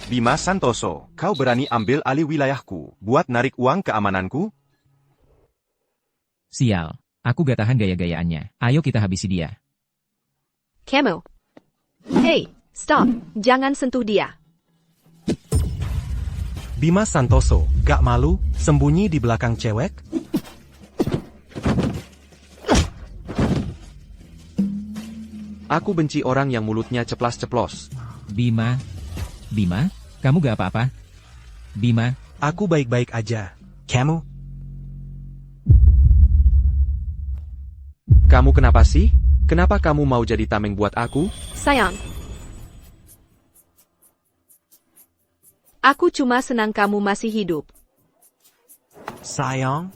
Bima Santoso, kau berani ambil alih wilayahku, buat narik uang keamananku? Sial, aku gak tahan gaya-gayaannya. Ayo kita habisi dia. Kamu. Hey, stop. Jangan sentuh dia. Bima Santoso, gak malu, sembunyi di belakang cewek? Aku benci orang yang mulutnya ceplas-ceplos. Bima, kamu gak apa-apa? Bima, Aku baik-baik aja. Kamu? Kamu kenapa sih? Kenapa kamu mau jadi tameng buat aku? Sayang. Aku cuma senang kamu masih hidup. Sayang?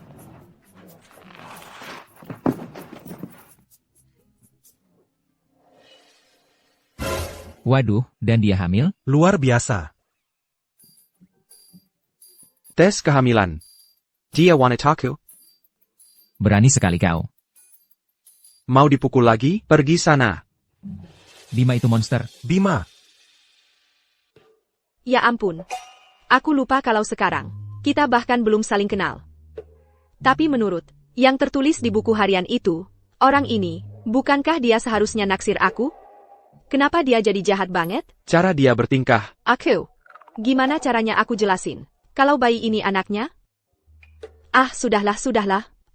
waduh, dan dia hamil? Luar biasa. Tes kehamilan. Dia wanitaku. Berani sekali kau. Mau dipukul lagi? Pergi sana. Bima itu monster. Bima, Ya ampun. Aku lupa kalau sekarang, kita bahkan belum saling kenal. Tapi menurut yang tertulis di buku harian itu, orang ini, bukankah dia seharusnya naksir aku? Kenapa dia jadi jahat banget? Cara dia bertingkah. Aku. Gimana caranya aku jelasin? Kalau bayi ini anaknya? Ah, sudahlah.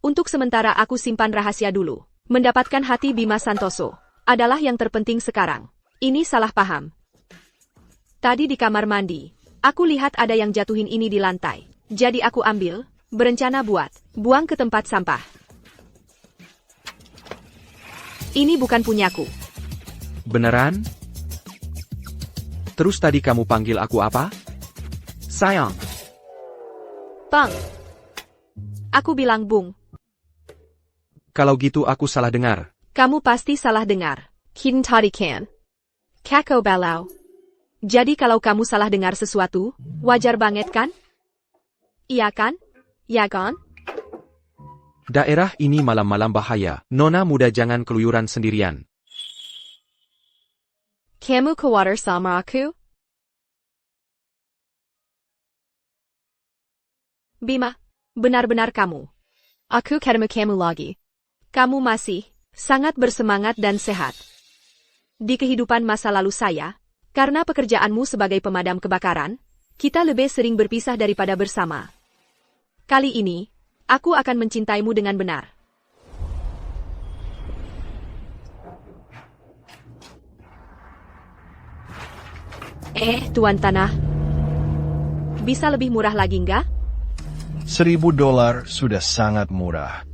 Untuk sementara aku simpan rahasia dulu. Mendapatkan hati Bima Santoso adalah yang terpenting sekarang. Ini salah paham. Tadi di kamar mandi, aku lihat ada yang jatuhin ini di lantai. Jadi aku ambil, berencana buat buang ke tempat sampah. Ini bukan punyaku. Beneran? Terus tadi kamu panggil aku apa? Sayang. Bang. Aku bilang bung. Kalau gitu aku salah dengar. Kamu pasti salah dengar. Kin tadi kan. Kako balau. Jadi kalau kamu salah dengar sesuatu, wajar banget kan? Iya kan? Ya kan? Daerah ini malam-malam bahaya. Nona muda jangan keluyuran sendirian. Kamu khawatir sama aku? Bima, benar-benar kamu. Aku ketemu kamu lagi. Kamu masih sangat bersemangat dan sehat. Di kehidupan masa lalu saya, karena pekerjaanmu sebagai pemadam kebakaran, kita lebih sering berpisah daripada bersama. Kali ini, aku akan mencintaimu dengan benar. Tuan Tanah. Bisa lebih murah lagi nggak? $1,000 sudah sangat murah.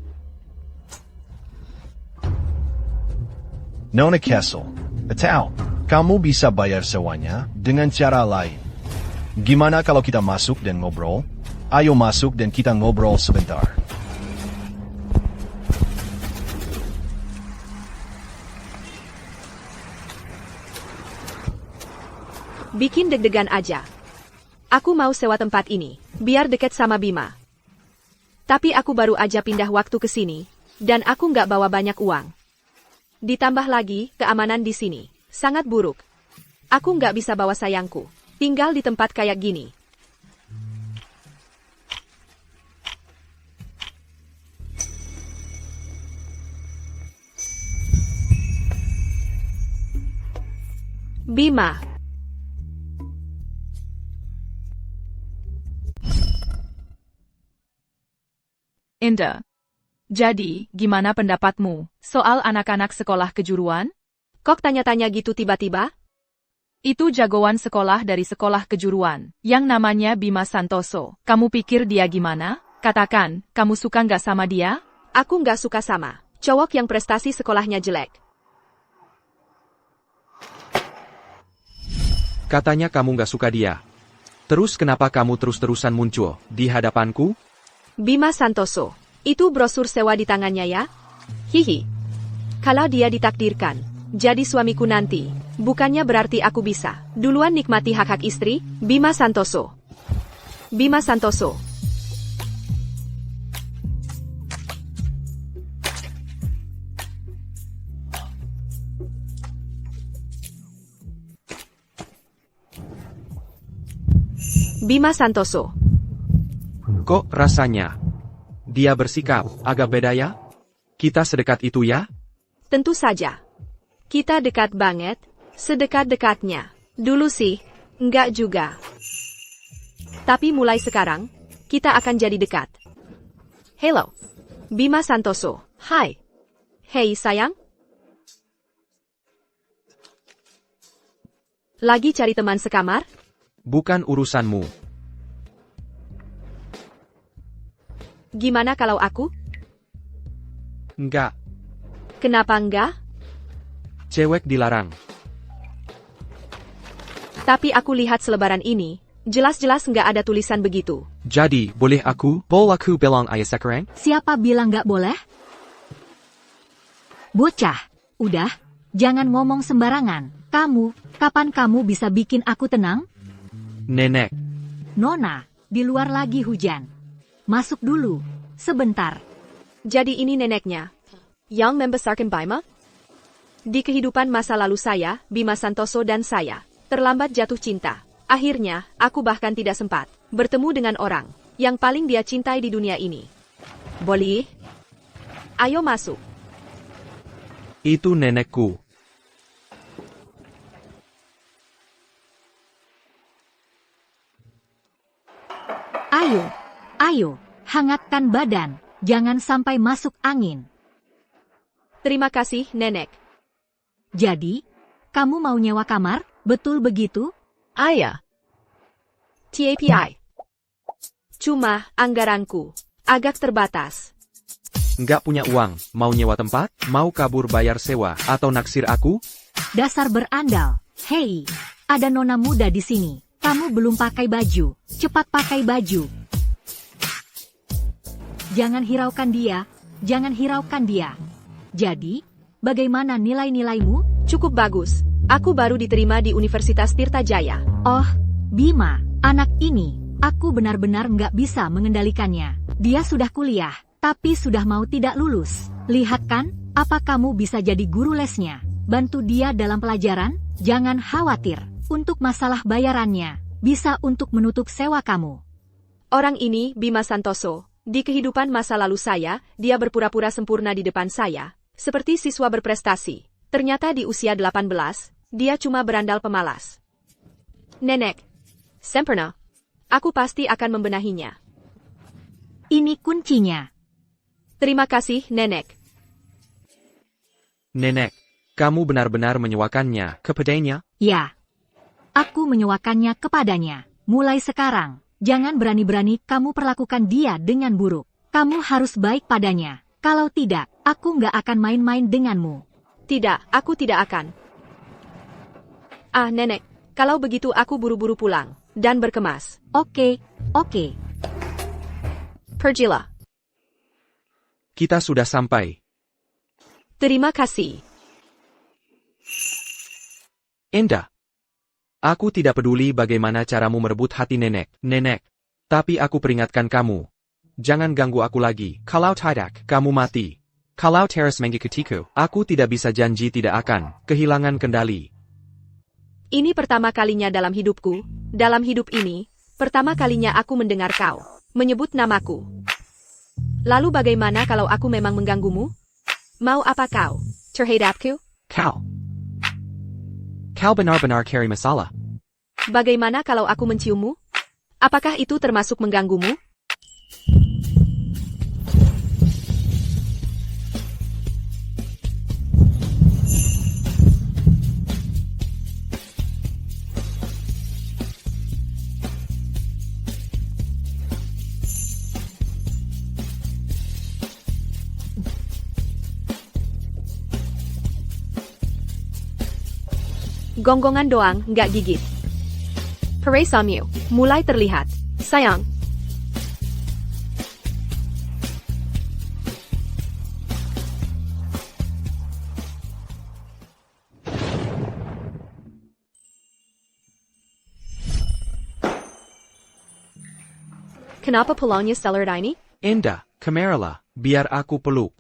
Nona Kessel, atau kamu bisa bayar sewanya dengan cara lain. Gimana kalau kita masuk dan ngobrol? Ayo masuk dan kita ngobrol sebentar. Bikin deg-degan aja. Aku mau sewa tempat ini, biar deket sama Bima. Tapi aku baru aja pindah waktu ke sini, dan aku nggak bawa banyak uang. Ditambah lagi, keamanan di sini sangat buruk. Aku nggak bisa bawa sayangku, tinggal di tempat kayak gini. Bima. Indah. Jadi, gimana pendapatmu soal anak-anak sekolah kejuruan? Kok tanya-tanya gitu tiba-tiba? Itu jagoan sekolah dari sekolah kejuruan, yang namanya Bima Santoso. Kamu pikir dia gimana? Katakan, kamu suka nggak sama dia? Aku nggak suka sama cowok yang prestasi sekolahnya jelek. Katanya kamu gak suka dia. Terus kenapa kamu terus-terusan muncul di hadapanku? Bima Santoso. Itu brosur sewa di tangannya ya? Hihi. Kalau dia ditakdirkan jadi suamiku nanti, bukannya berarti aku bisa duluan nikmati hak-hak istri? Bima Santoso. Bima Santoso. Bima Santoso. Kok rasanya? Dia bersikap agak beda ya? Kita sedekat itu ya? Tentu saja. Kita dekat banget, sedekat-dekatnya. Dulu sih, enggak juga. Tapi mulai sekarang, kita akan jadi dekat. Hello. Bima Santoso. Hai. Hei sayang. Lagi cari teman sekamar? Bukan urusanmu. Gimana kalau aku? Enggak, Kenapa enggak? cewek dilarang. Tapi aku lihat selebaran ini, jelas-jelas enggak ada tulisan begitu. Jadi, boleh aku bilang ayah sekarang? Siapa bilang nggak boleh? Bocah, udah, jangan ngomong sembarangan. Kapan kamu bisa bikin aku tenang? Nenek, Nona, di luar lagi hujan. Masuk dulu, sebentar. Jadi ini neneknya, yang membesarkan Bima? Di kehidupan masa lalu saya, Bima Santoso dan saya, terlambat jatuh cinta. Akhirnya, aku bahkan tidak sempat bertemu dengan orang yang paling dia cintai di dunia ini. Boleh? Ayo masuk. itu nenekku. Ayo, hangatkan badan, jangan sampai masuk angin. Terima kasih, nenek. Jadi, kamu mau nyewa kamar, betul begitu? Ayah. TAPI. Cuma, anggaranku agak terbatas. Nggak punya uang, mau nyewa tempat, mau kabur bayar sewa, atau naksir aku? Dasar berandal. Hei, ada nona muda di sini. Kamu belum pakai baju. Cepat pakai baju. Jangan hiraukan dia. Jadi, bagaimana nilai-nilaimu? Cukup bagus. Aku baru diterima di Universitas Tirta Jaya. Oh, Bima, anak ini, aku benar-benar nggak bisa mengendalikannya. Dia sudah kuliah, tapi sudah mau tidak lulus. Lihat kan, apa kamu bisa jadi guru lesnya? Bantu dia dalam pelajaran, jangan khawatir. Untuk masalah bayarannya, bisa untuk menutup sewa kamu. Orang ini, Bima Santoso. Di kehidupan masa lalu saya, dia berpura-pura sempurna di depan saya. Seperti siswa berprestasi. Ternyata di usia 18, dia cuma berandal pemalas. Nenek. Sempurna. Aku pasti akan membenahinya. Ini kuncinya. Terima kasih, Nenek. Nenek, kamu benar-benar menyewakannya kepadanya? Ya. Aku menyewakannya kepadanya. Mulai sekarang, jangan berani-berani kamu perlakukan dia dengan buruk. Kamu harus baik padanya. Kalau tidak, aku nggak akan main-main denganmu. Tidak, aku tidak akan. Ah, Nenek. Kalau begitu aku buru-buru pulang. Dan berkemas. Oke. Pergilah. Kita sudah sampai. Terima kasih. Enda. Aku tidak peduli bagaimana caramu merebut hati nenek. Nenek. Tapi aku peringatkan kamu. Jangan ganggu aku lagi. Kalau tidak, kamu mati. Kalau terus mengikutiku, aku tidak bisa janji tidak akan kehilangan kendali. Ini pertama kalinya dalam hidupku. Dalam hidup ini, pertama kalinya aku mendengar kau menyebut namaku. Lalu bagaimana kalau aku memang mengganggumu? Mau apa kau? Terhadapku? Kau benar-benar carry masalah. Bagaimana kalau aku menciummu? Apakah itu termasuk mengganggumu? Gonggongan doang, nggak gigit. Peresamyu, mulai terlihat. Sayang. Kenapa pulangnya seller ini? Enda, kemarilah, biar aku peluk.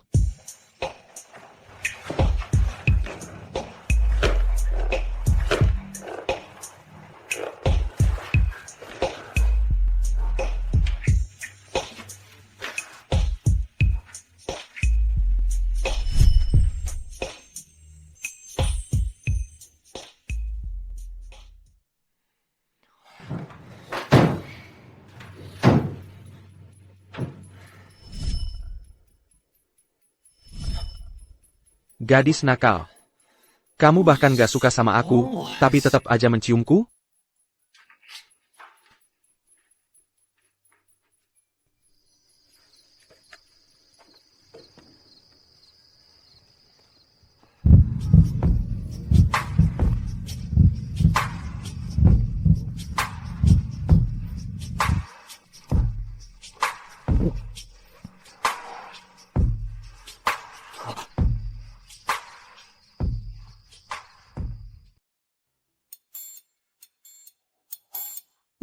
Gadis nakal. Kamu bahkan gak suka sama aku, tapi tetap aja menciumku?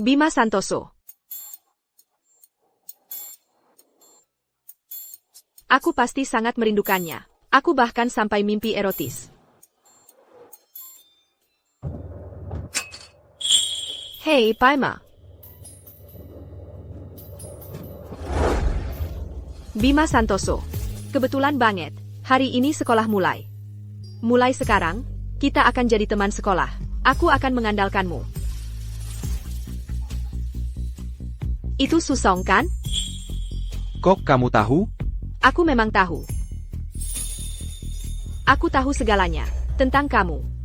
Bima Santoso. Aku pasti sangat merindukannya. Aku bahkan sampai mimpi erotis. Hei, Paima. Bima Santoso. Kebetulan banget, hari ini sekolah mulai. Mulai sekarang, kita akan jadi teman sekolah. Aku akan mengandalkanmu. Itu Susong kan? Kok kamu tahu? Aku memang tahu. Aku tahu segalanya tentang kamu.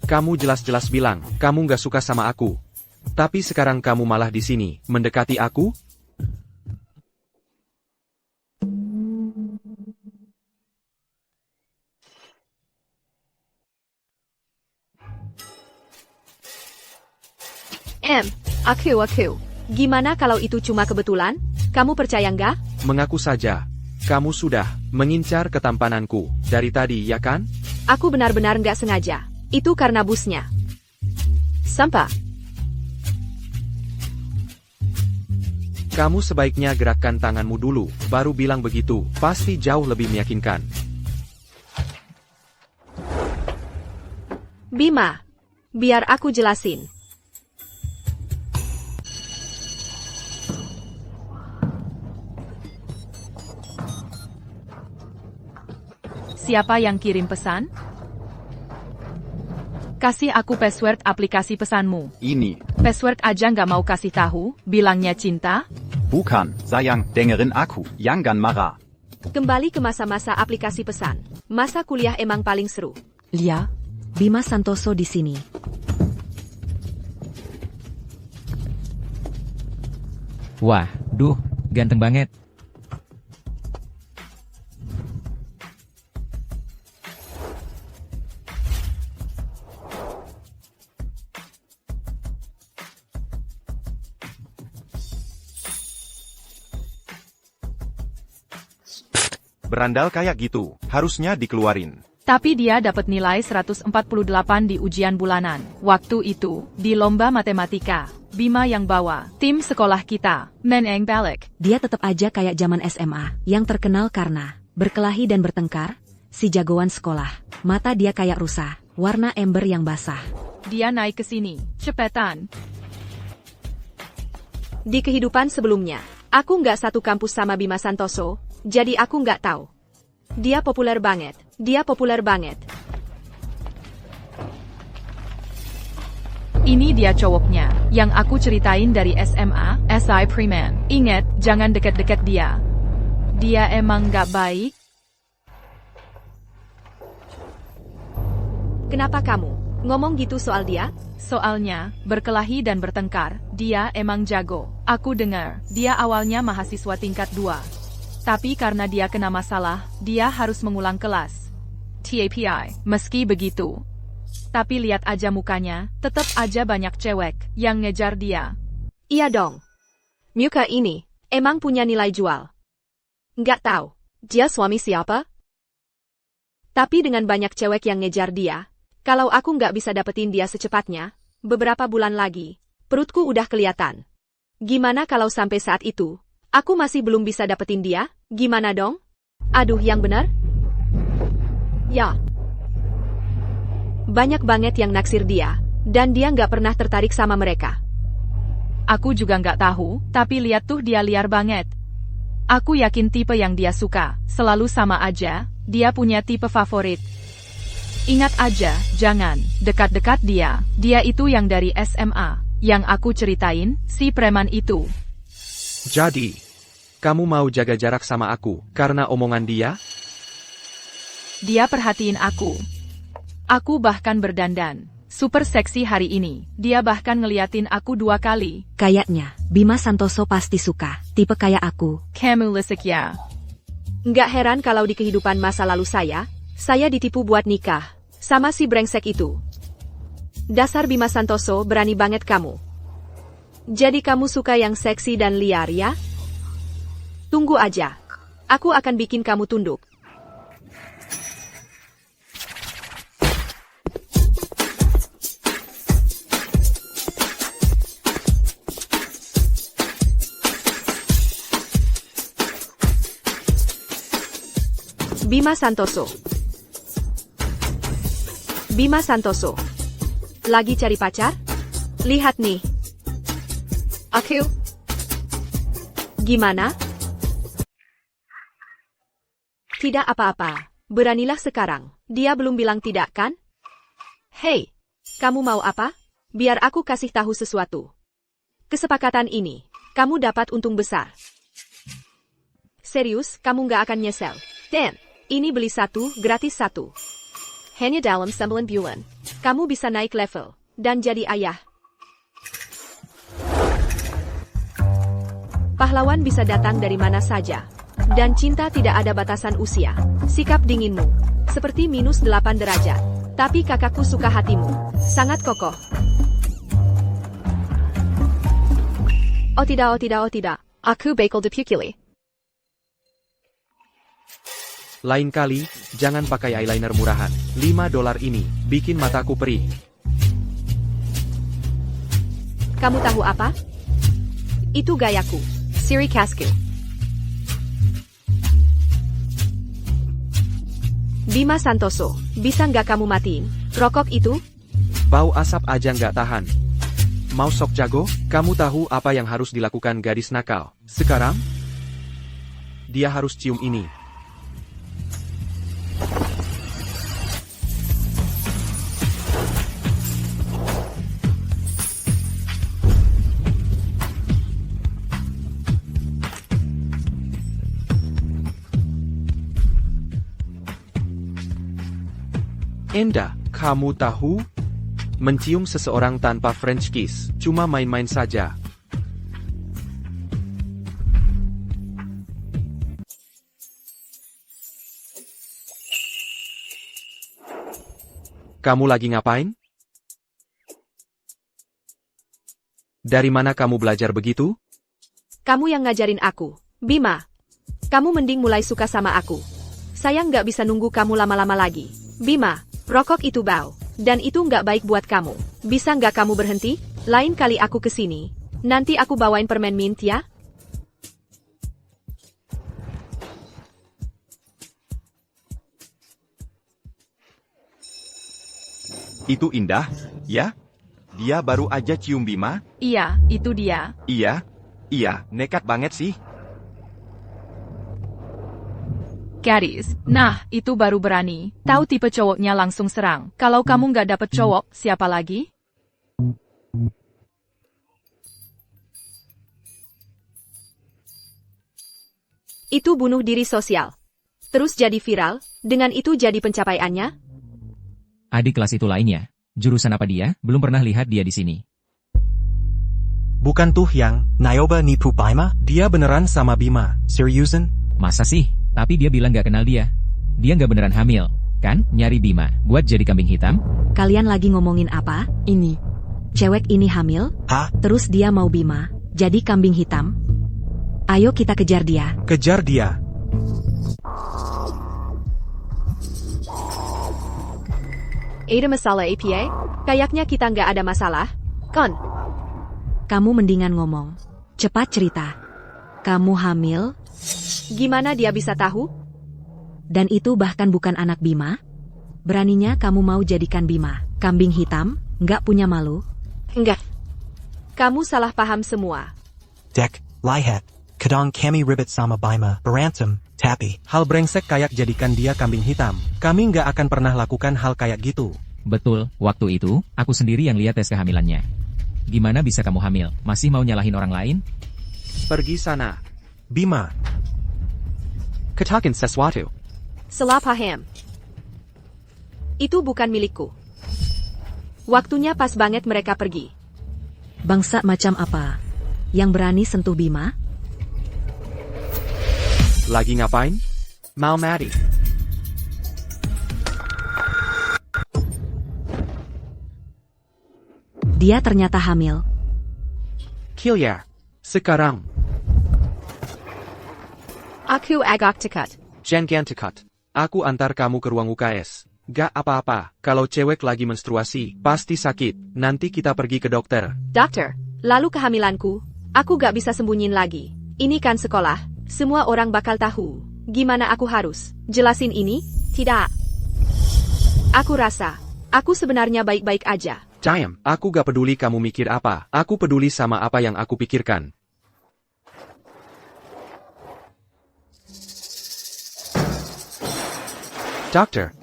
Kamu jelas-jelas bilang, kamu gak suka sama aku. Tapi sekarang kamu malah di sini, mendekati aku? Aku. Gimana kalau itu cuma kebetulan? Kamu percaya nggak? Mengaku saja. Kamu sudah mengincar ketampananku dari tadi, ya kan? Aku benar-benar nggak sengaja. Itu karena busnya. Sampah. Kamu sebaiknya gerakkan tanganmu dulu, baru bilang begitu. Pasti jauh lebih meyakinkan. Bima, biar aku jelasin. Siapa yang kirim pesan? Kasih aku password aplikasi pesanmu. Ini. Password aja nggak mau kasih tahu, bilangnya cinta? Bukan, sayang, dengerin aku, jangan marah. Kembali ke masa-masa aplikasi pesan. Masa kuliah emang paling seru. Lia, Bima Santoso di sini. Wah, duh, ganteng banget. Berandal kayak gitu, harusnya dikeluarin. Tapi dia dapat nilai 148 di ujian bulanan. Waktu itu, di lomba matematika, Bima yang bawa tim sekolah kita, Meneng balik. Dia tetap aja kayak zaman SMA, yang terkenal karena berkelahi dan bertengkar, si jagoan sekolah. Mata dia kayak rusa, warna ember yang basah. Dia naik ke sini, cepetan. Di kehidupan sebelumnya, aku nggak satu kampus sama Bima Santoso, jadi aku nggak tahu. Dia populer banget. Ini dia cowoknya, yang aku ceritain dari SMA, SI Preman. Ingat, jangan deket-deket dia. Dia emang nggak baik? Kenapa kamu ngomong gitu soal dia? Soalnya, berkelahi dan bertengkar, dia emang jago. Aku dengar, dia awalnya mahasiswa tingkat 2. Tapi karena dia kena masalah, dia harus mengulang kelas. TAPI, meski begitu. Tapi lihat aja mukanya, tetap aja banyak cewek yang ngejar dia. Iya dong. Muka ini emang punya nilai jual. Nggak tahu, dia suami siapa? Tapi dengan banyak cewek yang ngejar dia, kalau aku nggak bisa dapetin dia secepatnya, beberapa bulan lagi, perutku udah kelihatan. Gimana kalau sampai saat itu, aku masih belum bisa dapetin dia? Gimana dong? Aduh, yang benar? Ya. Banyak banget yang naksir dia, dan dia nggak pernah tertarik sama mereka. Aku juga nggak tahu, tapi lihat tuh dia liar banget. Aku yakin tipe yang dia suka, selalu sama aja, dia punya tipe favorit. Ingat aja, jangan dekat-dekat dia, dia itu yang dari SMA, yang aku ceritain, si preman itu. Jadi, kamu mau jaga jarak sama aku, karena omongan dia? Dia perhatiin aku. Aku bahkan berdandan. Super seksi hari ini, dia bahkan ngeliatin aku 2 kali. Kayaknya, Bima Santoso pasti suka, tipe kayak aku. Kamu lisik ya. Nggak heran kalau di kehidupan masa lalu saya ditipu buat nikah sama si brengsek itu. Dasar Bima Santoso, berani banget kamu. Jadi kamu suka yang seksi dan liar ya? Tunggu aja. Aku akan bikin kamu tunduk. Bima Santoso. Bima Santoso. Lagi cari pacar? Lihat nih. Aku. Gimana? Tidak apa-apa. Beranilah sekarang. Dia belum bilang tidak kan? Hei, kamu mau apa? Biar aku kasih tahu sesuatu. Kesepakatan ini, kamu dapat untung besar. Serius, kamu nggak akan nyesel. Dan ini beli 1, gratis 1. Hanya dalam 9 bulan, kamu bisa naik level, dan jadi ayah. Pahlawan bisa datang dari mana saja. Dan cinta tidak ada batasan usia. Sikap dinginmu, seperti -8 derajat. Tapi kakakku suka hatimu, sangat kokoh. Oh tidak, oh tidak, oh tidak. Aku bakal dipukuli. Lain kali, jangan pakai eyeliner murahan. $5 ini, bikin mataku perih. Kamu tahu apa? Itu gayaku. Siri Kasku. Bima Santoso, bisa nggak kamu matiin rokok itu? Bau asap aja nggak tahan. Mau sok jago? Kamu tahu apa yang harus dilakukan gadis nakal. Sekarang, dia harus cium ini. Enda, kamu tahu? Mencium seseorang tanpa French kiss, cuma main-main saja. Kamu lagi ngapain? Dari mana kamu belajar begitu? Kamu yang ngajarin aku. Bima, kamu mending mulai suka sama aku. Saya nggak bisa nunggu kamu lama-lama lagi. Bima, rokok itu bau, dan itu nggak baik buat kamu. Bisa nggak kamu berhenti? Lain kali aku kesini, nanti aku bawain permen mint ya? Itu indah, ya? Dia baru aja cium Bima? Iya, itu dia. Iya, nekat banget sih. Gadis, nah, itu baru berani. Tahu tipe cowoknya langsung serang. Kalau kamu nggak dapet cowok, siapa lagi? Itu bunuh diri sosial. Terus jadi viral, dengan itu jadi pencapaiannya? Adik kelas itu lainnya. Jurusan apa dia? Belum pernah lihat dia di sini. Bukan tuh yang Nyoba nipu Bima? Dia beneran sama Bima. Seriusan? Masa sih? Tapi dia bilang gak kenal dia. Dia gak beneran hamil, kan? Nyari Bima, buat jadi kambing hitam? Kalian lagi ngomongin apa? Ini. Cewek ini hamil? Hah? Terus dia mau Bima, jadi kambing hitam? Ayo kita kejar dia. Kejar dia. Ada masalah APA? Kayaknya kita nggak ada masalah, kan? Kamu mendingan ngomong. Cepat cerita. Kamu hamil? Gimana dia bisa tahu? Dan itu bahkan bukan anak Bima? Beraninya kamu mau jadikan Bima kambing hitam? Nggak punya malu? Enggak. Kamu salah paham semua. Dek, lihat. Kadang kami ribet sama Bima, berantem, tapi hal brengsek kayak jadikan dia kambing hitam. Kami nggak akan pernah lakukan hal kayak gitu. Betul, waktu itu, aku sendiri yang lihat tes kehamilannya. Gimana bisa kamu hamil? Masih mau nyalahin orang lain? Pergi sana. Bima, Katakan sesuatu. Salah paham. Itu bukan milikku. Waktunya pas banget mereka pergi. Bangsa macam apa yang berani sentuh Bima? Lagi ngapain? Mau mati. Dia ternyata hamil. Kilia. Sekarang. Aku agak dekat. Jangan dekat. Aku antar kamu ke ruang UKS. Gak apa-apa, kalau cewek lagi menstruasi, pasti sakit. Nanti kita pergi ke dokter. Dokter, lalu kehamilanku, aku gak bisa sembunyiin lagi. Ini kan sekolah, semua orang bakal tahu. Gimana aku harus jelasin ini? Tidak. Aku rasa, aku sebenarnya baik-baik aja. Diam, aku gak peduli kamu mikir apa. Aku peduli sama apa yang aku pikirkan. Dokter,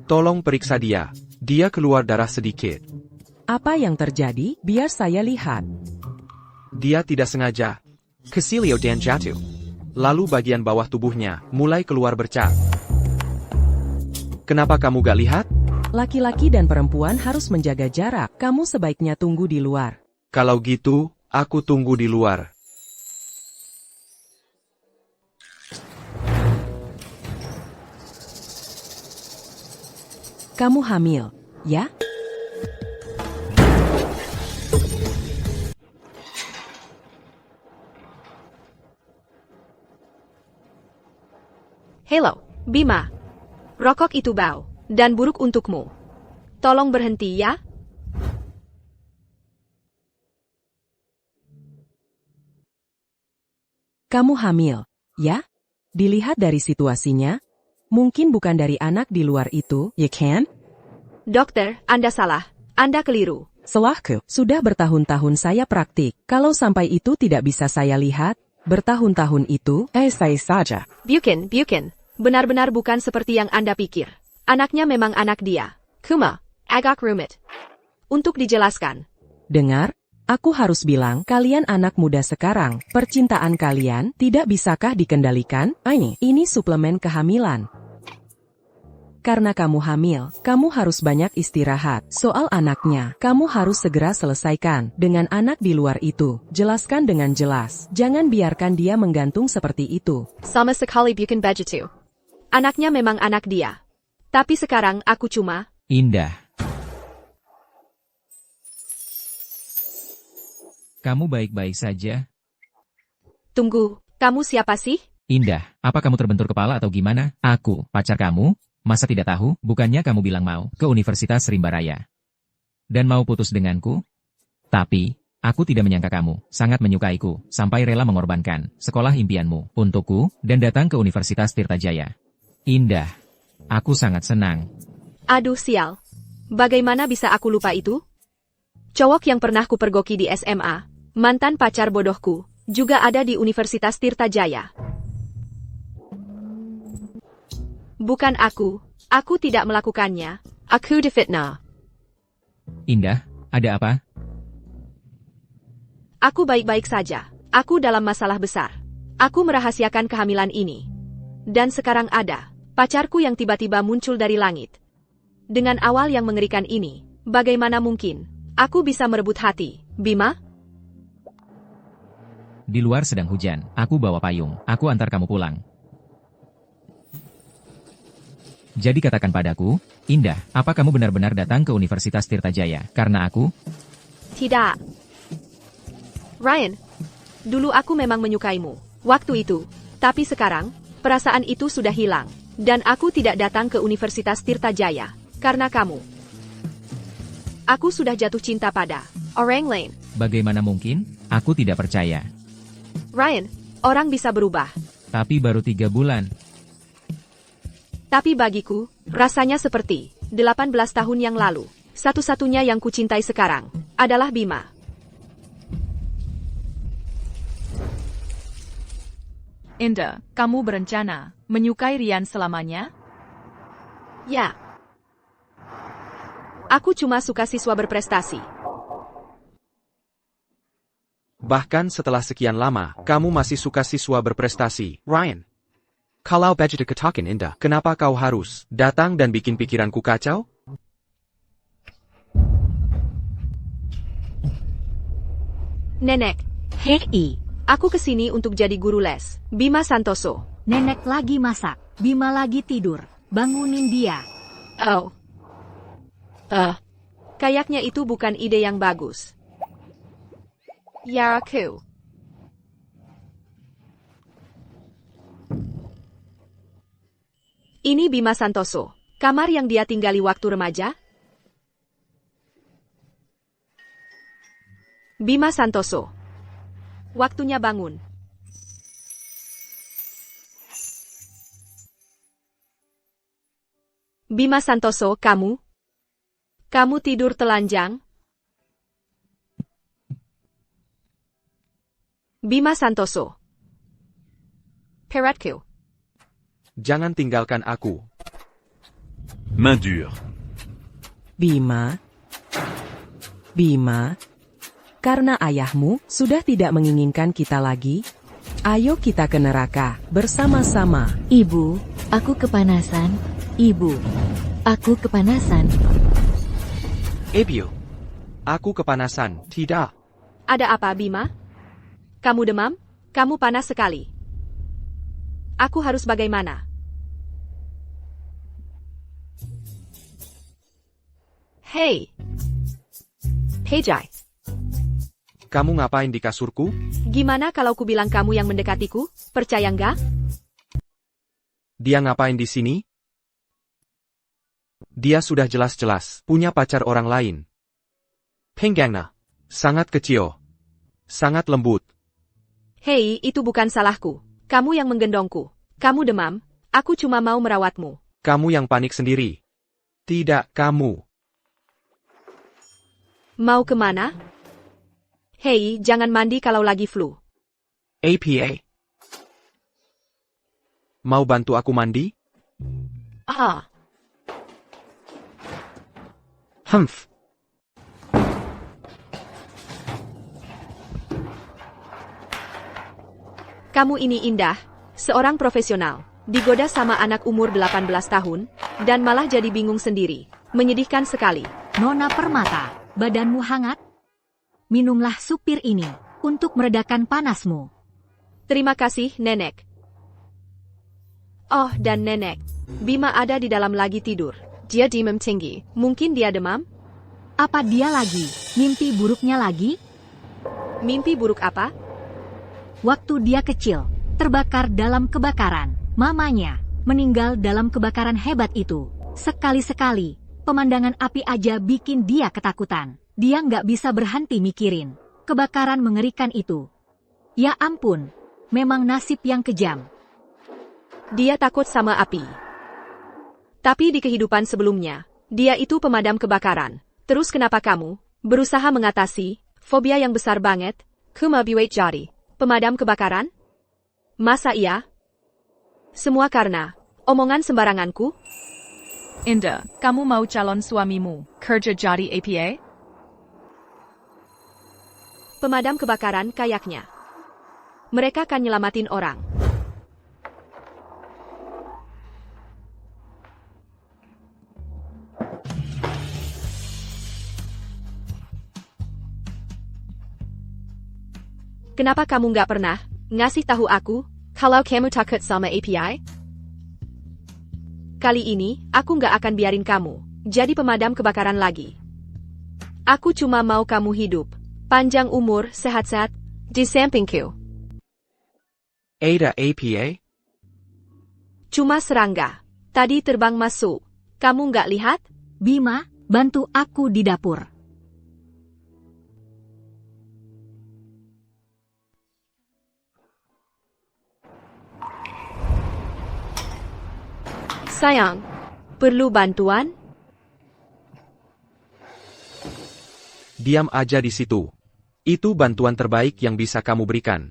tolong periksa dia. Dia keluar darah sedikit. Apa yang terjadi? Biar saya lihat. Dia tidak sengaja. Kesilio dan jatuh. Lalu bagian bawah tubuhnya mulai keluar bercak. Kenapa kamu gak lihat? Laki-laki dan perempuan harus menjaga jarak. Kamu sebaiknya tunggu di luar. Kalau gitu, aku tunggu di luar. Kamu hamil, ya? Hello, Bima. Rokok itu bau, dan buruk untukmu. Tolong berhenti ya. Kamu hamil, ya? Dilihat dari situasinya, mungkin bukan dari anak di luar itu, ya kan? Dokter, Anda salah. Anda keliru. Salahku, sudah bertahun-tahun saya praktik. Kalau sampai itu tidak bisa saya lihat, bertahun-tahun itu, saya saja. Bukan. Benar-benar bukan seperti yang Anda pikir. Anaknya memang anak dia. Kuma, agak rumit. Untuk dijelaskan. Dengar, aku harus bilang, kalian anak muda sekarang, percintaan kalian tidak bisakah dikendalikan? Ini suplemen kehamilan. Karena kamu hamil, kamu harus banyak istirahat. Soal anaknya, kamu harus segera selesaikan. Dengan anak di luar itu, jelaskan dengan jelas. Jangan biarkan dia menggantung seperti itu. Sama sekali bukan begitu. Anaknya memang anak dia. Tapi sekarang aku cuma... Indah. Kamu baik-baik saja? Tunggu, kamu siapa sih? Indah, apa kamu terbentur kepala atau gimana? Aku, pacar kamu? Masa tidak tahu? Bukannya kamu bilang mau ke Universitas Rimba Raya dan mau putus denganku? Tapi, aku tidak menyangka kamu sangat menyukaiku, sampai rela mengorbankan sekolah impianmu untukku, dan datang ke Universitas Tirtajaya. Indah, aku sangat senang. Aduh sial. Bagaimana bisa aku lupa itu? Cowok yang pernah kupergoki di SMA, mantan pacar bodohku, juga ada di Universitas Tirtajaya. Bukan aku tidak melakukannya, aku difitnah. Indah, ada apa? Aku baik-baik saja, aku dalam masalah besar. Aku merahasiakan kehamilan ini. Dan sekarang ada pacarku yang tiba-tiba muncul dari langit. Dengan awal yang mengerikan ini, bagaimana mungkin aku bisa merebut hati, Bima? Di luar sedang hujan, aku bawa payung, aku antar kamu pulang. Jadi katakan padaku, Indah, apa kamu benar-benar datang ke Universitas Tirtajaya karena aku? Tidak. Ryan, dulu aku memang menyukaimu, waktu itu. Tapi sekarang, perasaan itu sudah hilang. Dan aku tidak datang ke Universitas Tirtajaya karena kamu. Aku sudah jatuh cinta pada orang lain. Bagaimana mungkin? Aku tidak percaya. Ryan, orang bisa berubah. Tapi baru 3 bulan. Tapi bagiku, Rasanya seperti 18 tahun yang lalu. Satu-satunya yang kucintai sekarang adalah Bima. Indah, kamu berencana menyukai Rian selamanya? Ya. Aku cuma suka siswa berprestasi. Bahkan setelah sekian lama, kamu masih suka siswa berprestasi, Ryan. Kalau budget ketakin Indah, kenapa kau harus datang dan bikin pikiranku kacau? Nenek, Hei, aku kesini untuk jadi guru les. Bima Santoso. nenek lagi masak. Bima lagi tidur. Bangunin dia. Oh. Kayaknya itu bukan ide yang bagus. Ya aku. Ini Bima Santoso. Kamar yang dia tinggali waktu remaja? Bima Santoso. Waktunya bangun. Bima Santoso, kamu? Kamu tidur telanjang? Bima Santoso. Peratku. Jangan tinggalkan aku. Main dure. Bima. Bima. Karena ayahmu sudah tidak menginginkan kita lagi, ayo kita ke neraka bersama-sama. Ibu, aku kepanasan. Ibu, aku kepanasan. Ebio. Aku kepanasan, tidak. Ada apa, Bima? Kamu demam? Kamu panas sekali. Aku harus bagaimana? Hei. Pejai. Kamu ngapain di kasurku? Gimana kalau ku bilang kamu yang mendekatiku? Percaya nggak? Dia ngapain di sini? Dia sudah jelas-jelas punya pacar orang lain. Penggangna. Sangat kecil. Sangat lembut. Hei, itu bukan salahku. Kamu yang menggendongku. Kamu demam. Aku cuma mau merawatmu. Kamu yang panik sendiri. Tidak, kamu. Mau kemana? Hei, jangan mandi kalau lagi flu. APA. Mau bantu aku mandi? Ah. Humph. Kamu ini indah, seorang profesional, digoda sama anak umur 18 tahun, dan malah jadi bingung sendiri. Menyedihkan sekali. Nona Permata, badanmu hangat? Minumlah supir ini untuk meredakan panasmu. Terima kasih, Nenek. Oh, dan Nenek. Bima ada di dalam lagi tidur. Dia demam tinggi. Mungkin dia demam? Apa dia lagi? Mimpi buruknya lagi? Mimpi buruk apa? Waktu dia kecil, terbakar dalam kebakaran. Mamanya meninggal dalam kebakaran hebat itu. Sekali-sekali, pemandangan api aja bikin dia ketakutan. Dia nggak bisa berhenti mikirin kebakaran mengerikan itu. Ya ampun, memang nasib yang kejam. Dia takut sama api. Tapi di kehidupan sebelumnya, dia itu pemadam kebakaran. Terus kenapa kamu berusaha mengatasi fobia yang besar banget? Kumabiwait jadi pemadam kebakaran? Masa iya? Semua karena omongan sembaranganku? Indah, kamu mau calon suamimu kerja jadi APA? Pemadam kebakaran kayaknya. Mereka kan nyelamatin orang. Kenapa kamu nggak pernah ngasih tahu aku kalau kamu takut sama API? Kali ini, aku nggak akan biarin kamu jadi pemadam kebakaran lagi. Aku cuma mau kamu hidup, panjang umur, sehat-sehat, di sampingku. Ada APA? Cuma serangga. Tadi terbang masuk. Kamu nggak lihat? Bima, bantu aku di dapur. Sayang, Perlu bantuan? Diam aja di situ. Itu bantuan terbaik yang bisa kamu berikan.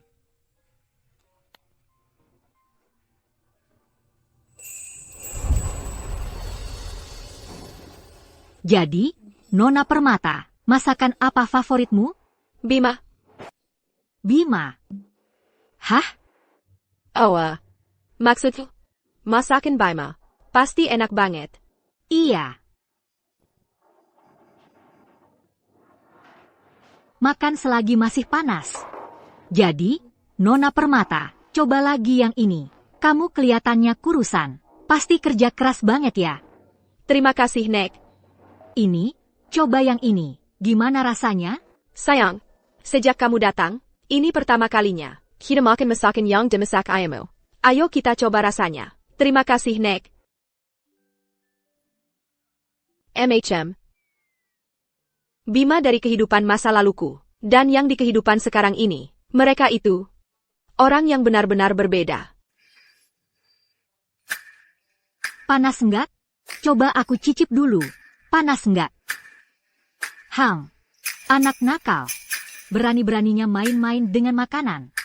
Jadi, Nona Permata, masakan apa favoritmu? Bima. Bima. Hah? Oh, maksudku, masakan Bima. Pasti enak banget. Iya. Makan selagi masih panas. Jadi, Nona Permata, coba lagi yang ini. Kamu kelihatannya kurusan. Pasti kerja keras banget ya. Terima kasih, Nek. Ini, coba yang ini. Gimana rasanya? Sayang, sejak kamu datang, ini pertama kalinya. Kita makan masakan yang dimasak ayammu. Ayo kita coba rasanya. Terima kasih, Nek. Bima dari kehidupan masa laluku, dan yang di kehidupan sekarang ini. Mereka itu orang yang benar-benar berbeda. Panas enggak? Coba aku cicip dulu. Panas enggak? Anak nakal. Berani-beraninya main-main dengan makanan.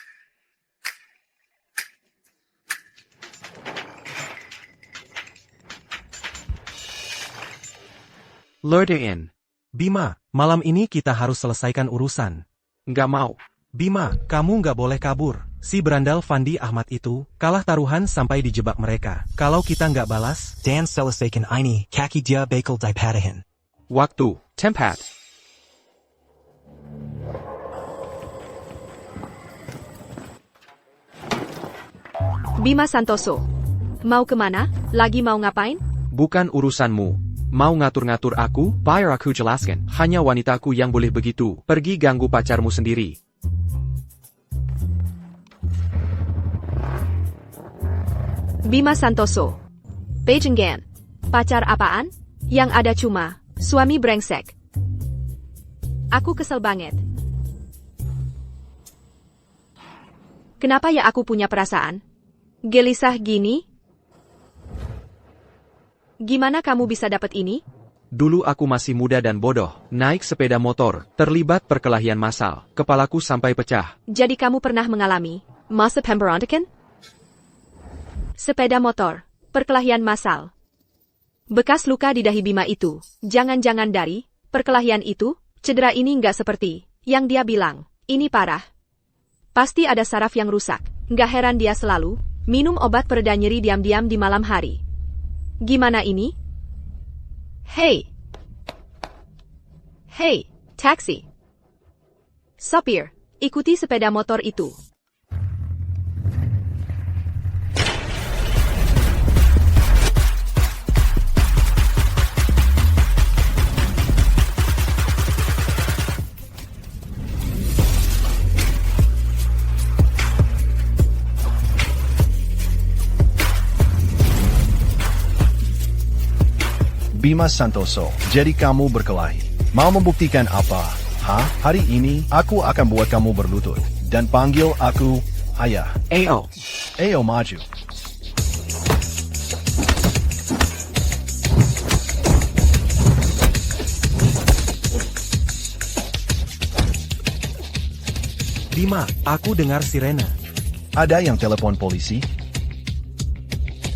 Lordein. Bima, malam ini kita harus selesaikan urusan. Nggak mau. Bima, kamu nggak boleh kabur. Si berandal Fandi Ahmad itu kalah taruhan sampai dijebak mereka. Kalau kita nggak balas, Dan selesaikan ini, kaki dia bakal dipatahin. Waktu, tempat. Bima Santoso. Mau kemana? Lagi mau ngapain? Bukan urusanmu. Mau ngatur-ngatur aku, biar aku jelaskan. Hanya wanitaku yang boleh begitu. Pergi ganggu pacarmu sendiri. Bima Santoso. Pejenggan. Pacar apaan? Yang ada cuma suami brengsek. Aku kesel banget. Kenapa ya aku punya perasaan? Gelisah gini? Gimana kamu bisa dapat ini? Dulu aku masih muda dan bodoh. Naik sepeda motor, terlibat perkelahian massal. Kepalaku sampai pecah. Jadi kamu pernah mengalami masa pemberontakan? Sepeda motor, perkelahian massal. Bekas luka di dahi Bima itu, jangan-jangan dari perkelahian itu, cedera ini nggak seperti yang dia bilang. Ini parah. Pasti ada saraf yang rusak. Nggak heran dia selalu minum obat pereda nyeri diam-diam di malam hari. Gimana ini? Hey, taksi. Sopir, ikuti sepeda motor itu. Bima Santoso, jadi kamu berkelahi. Mau membuktikan apa? Hah? Hari ini, aku akan buat kamu berlutut. Dan panggil aku, Ayah. Ayo. Ayo maju. Bima, aku dengar sirene. Ada yang telepon polisi?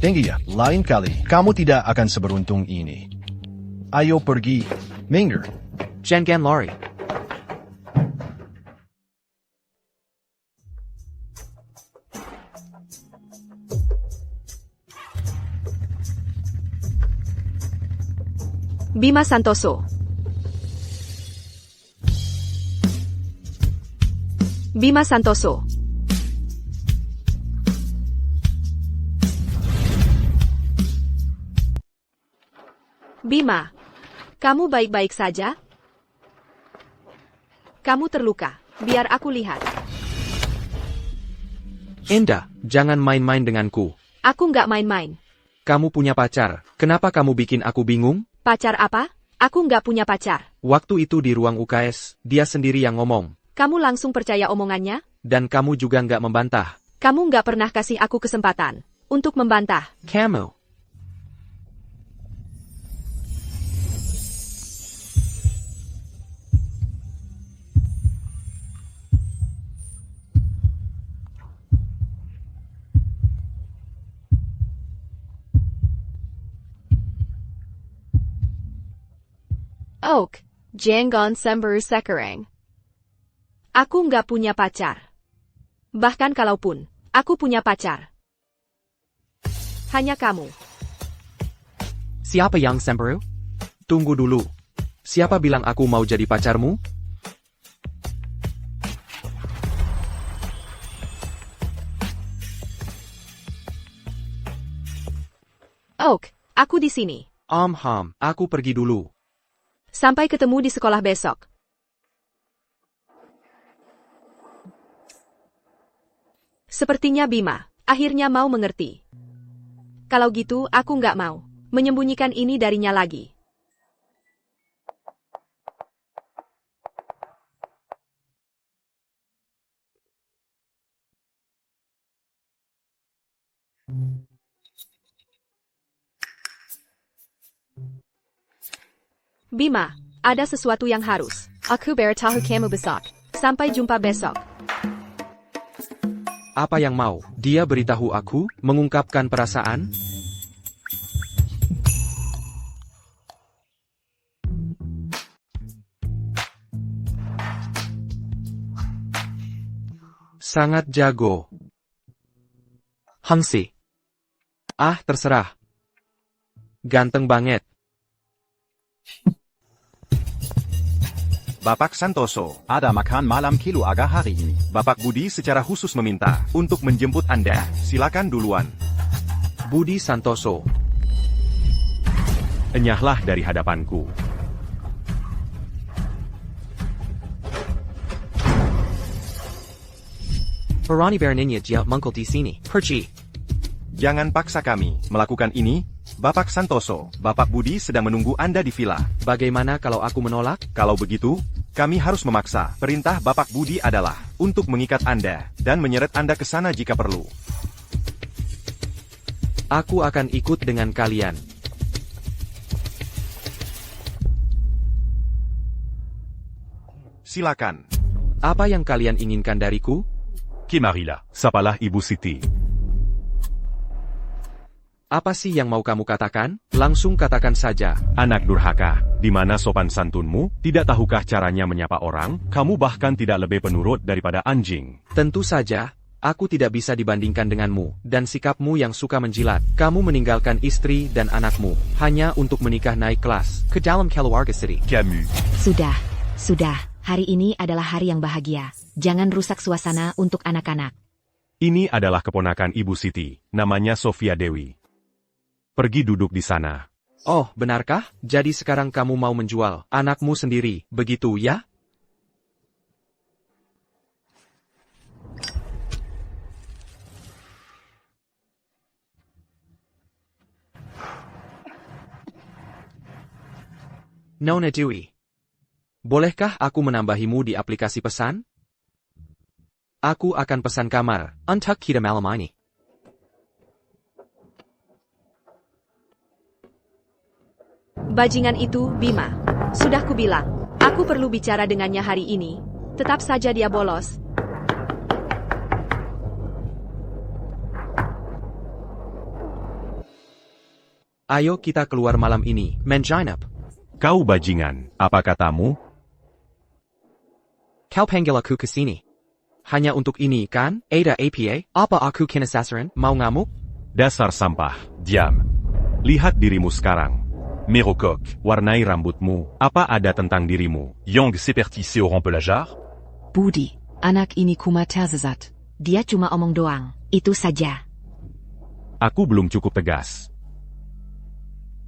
Tinggi ya, lain kali, kamu tidak akan seberuntung ini. Ayo pergi, minggir. Jangan lari. Bima Santoso. Bima Santoso. Bima, kamu baik-baik saja? Kamu terluka. Biar aku lihat. Enda, jangan main-main denganku. Aku nggak main-main. Kamu punya pacar. Kenapa kamu bikin aku bingung? Pacar apa? Aku nggak punya pacar. Waktu itu di ruang UKS, dia sendiri yang ngomong. Kamu langsung percaya omongannya? Dan kamu juga nggak membantah. Kamu nggak pernah kasih aku kesempatan untuk membantah. Kamu. Ok, jangan sembarangan sekarang. Aku nggak punya pacar. Bahkan kalaupun aku punya pacar, hanya kamu. Siapa yang cemburu? Tunggu dulu. Siapa bilang aku mau jadi pacarmu? Ok, aku di sini. Aku pergi dulu. Sampai ketemu di sekolah besok. Sepertinya Bima akhirnya mau mengerti. Kalau gitu aku nggak mau menyembunyikan ini darinya lagi. Bima, ada sesuatu yang harus aku beritahu kamu besok. Sampai jumpa besok. Apa yang mau dia beritahu aku, mengungkapkan perasaan? Sangat jago. Hangsi. Terserah. Ganteng banget. Bapak Santoso, Ada makan malam kilo agak hari ini. Bapak Budi secara khusus meminta untuk menjemput Anda. Silakan duluan. Budi Santoso. Enyahlah dari hadapanku. Berani beraninya dia mengkol di sini. Pergi. Jangan paksa kami melakukan ini, Bapak Santoso. Bapak Budi sedang menunggu Anda di villa. Bagaimana kalau aku menolak? Kalau begitu, kami harus memaksa. Perintah Bapak Budi adalah untuk mengikat Anda dan menyeret Anda ke sana jika perlu. Aku akan ikut dengan kalian. Silakan. Apa yang kalian inginkan dariku? Kimarila, sapalah Ibu Siti. Apa sih yang mau kamu katakan? Langsung katakan saja. Anak durhaka, di mana sopan santunmu? Tidak tahukah caranya menyapa orang? Kamu bahkan tidak lebih penurut daripada anjing. Tentu saja, aku tidak bisa dibandingkan denganmu, dan sikapmu yang suka menjilat. Kamu meninggalkan istri dan anakmu, hanya untuk menikah naik kelas, ke dalam keluarga City. Camus. Sudah. Hari ini adalah hari yang bahagia. Jangan rusak suasana untuk anak-anak. Ini adalah keponakan Ibu Siti, namanya Sofia Dewi. Pergi duduk di sana. Oh, benarkah? Jadi sekarang kamu mau menjual anakmu sendiri, begitu ya? Nona Dewi. Bolehkah aku menambahimu di aplikasi pesan? Aku akan pesan kamar untuk kita malam ini. Bajingan itu, Bima. Sudah kubilang, aku perlu bicara dengannya hari ini. Tetap saja dia bolos. Ayo kita keluar malam ini, menjinap. Kau bajingan, apa katamu? Kau panggil aku ke sini. Hanya untuk ini kan? Ada APA? Apa aku kena sasaran? Mau ngamuk? Dasar sampah, diam. Lihat dirimu sekarang. Merokok, warnai rambutmu. Apa ada tentang dirimu? Yang seperti seorang pelajar? Budi, anak ini kumata zezat. Dia cuma omong doang, itu saja. Aku belum cukup tegas.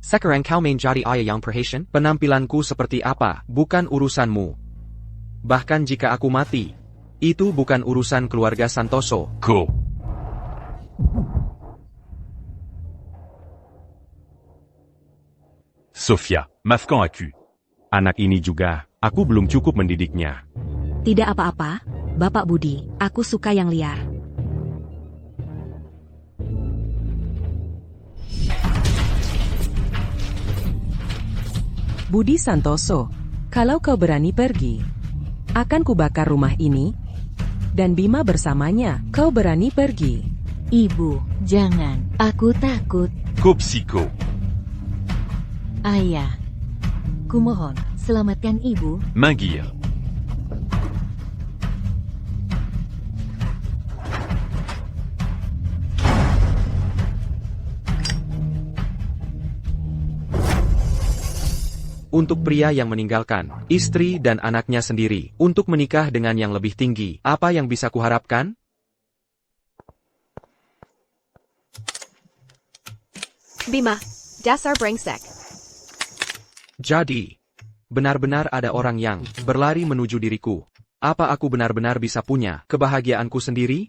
Sekarang kau menjadi ayah yang perhatian? Penampilanku seperti apa, bukan urusanmu. Bahkan jika aku mati, itu bukan urusan keluarga Santoso. Ko. Sofia, maafkan aku. Anak ini juga, aku belum cukup mendidiknya. Tidak apa-apa, Bapak Budi, aku suka yang liar. Budi Santoso, kalau kau berani pergi, akan kubakar rumah ini, dan Bima bersamanya. Kau berani pergi. Ibu, jangan, aku takut. Ko psiko. Ayah, kumohon, Selamatkan ibu. Mingir. Untuk pria yang meninggalkan istri dan anaknya sendiri untuk menikah dengan yang lebih tinggi, apa yang bisa kuharapkan? Bima, dasar brengsek. Jadi, benar-benar ada orang yang berlari menuju diriku. Apa aku benar-benar bisa punya kebahagiaanku sendiri?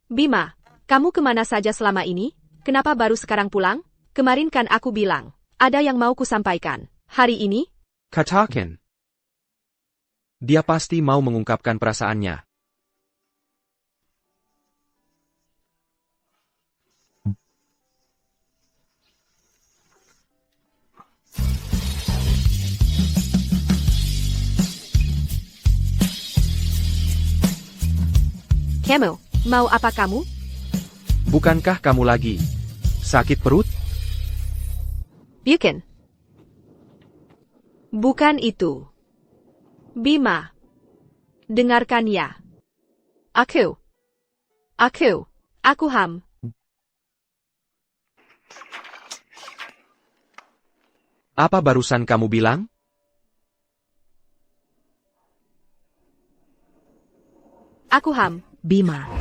Bima, kamu kemana saja selama ini? Kenapa baru sekarang pulang? Kemarin kan aku bilang, ada yang mau kusampaikan. Hari ini? Katakan. Dia pasti mau mengungkapkan perasaannya. Kamu, mau apa kamu? Bukankah kamu lagi sakit perut? Bukan. Bukan itu. Bima. Dengarkan ya. Aku ham. Apa barusan kamu bilang? Aku ham. Bima.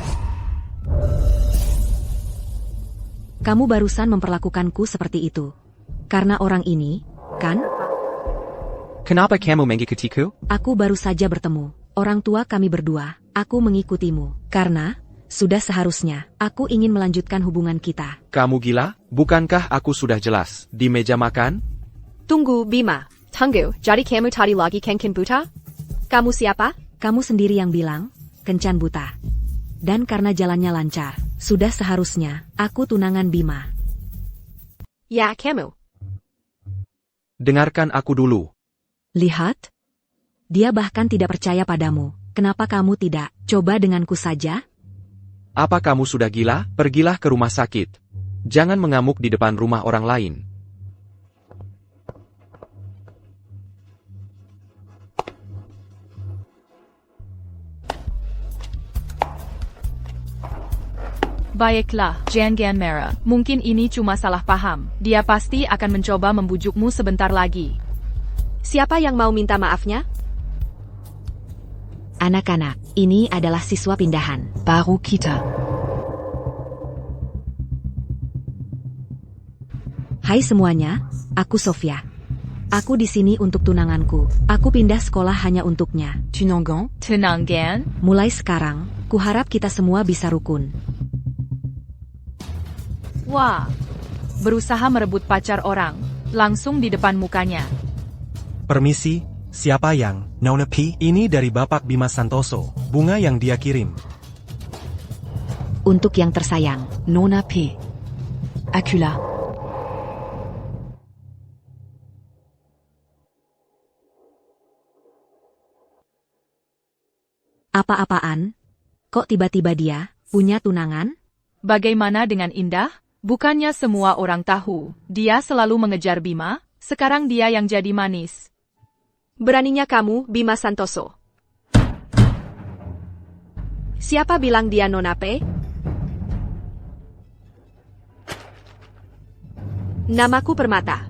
Kamu barusan memperlakukanku seperti itu. Karena orang ini, kan? Kenapa kamu mengikutiku? Aku baru saja bertemu. Orang tua kami berdua, aku mengikutimu. Karena, sudah seharusnya, aku ingin melanjutkan hubungan kita. Kamu gila? Bukankah aku sudah jelas di meja makan? Tunggu, Bima. Tunggu, jadi kamu tadi lagi kencan buta? Kamu siapa? Kamu sendiri yang bilang, kencan buta. Dan karena jalannya lancar, sudah seharusnya, aku tunangan Bima. Ya, kamu. Dengarkan aku dulu. Lihat. Dia bahkan tidak percaya padamu. Kenapa kamu tidak coba denganku saja? Apa kamu sudah gila? Pergilah ke rumah sakit. Jangan mengamuk di depan rumah orang lain. Baiklah, jangan marah. Mungkin ini cuma salah paham. Dia pasti akan mencoba membujukmu sebentar lagi. Siapa yang mau minta maafnya? Anak-anak, ini adalah siswa pindahan. Baru kita. Hai semuanya, aku Sofia. Aku di sini untuk tunanganku. Aku pindah sekolah hanya untuknya. Tunangan? Mulai sekarang, kuharap kita semua bisa rukun. Wah, berusaha merebut pacar orang, langsung di depan mukanya. Permisi, siapa yang? Nona P. Ini dari Bapak Bima Santoso, bunga yang dia kirim. Untuk yang tersayang, Nona P. Akula. Apa-apaan? Kok tiba-tiba dia punya tunangan? Bagaimana dengan Indah? Bukannya semua orang tahu, dia selalu mengejar Bima, sekarang dia yang jadi manis. Beraninya kamu, Bima Santoso. Siapa bilang dia Nona P? Namaku Permata.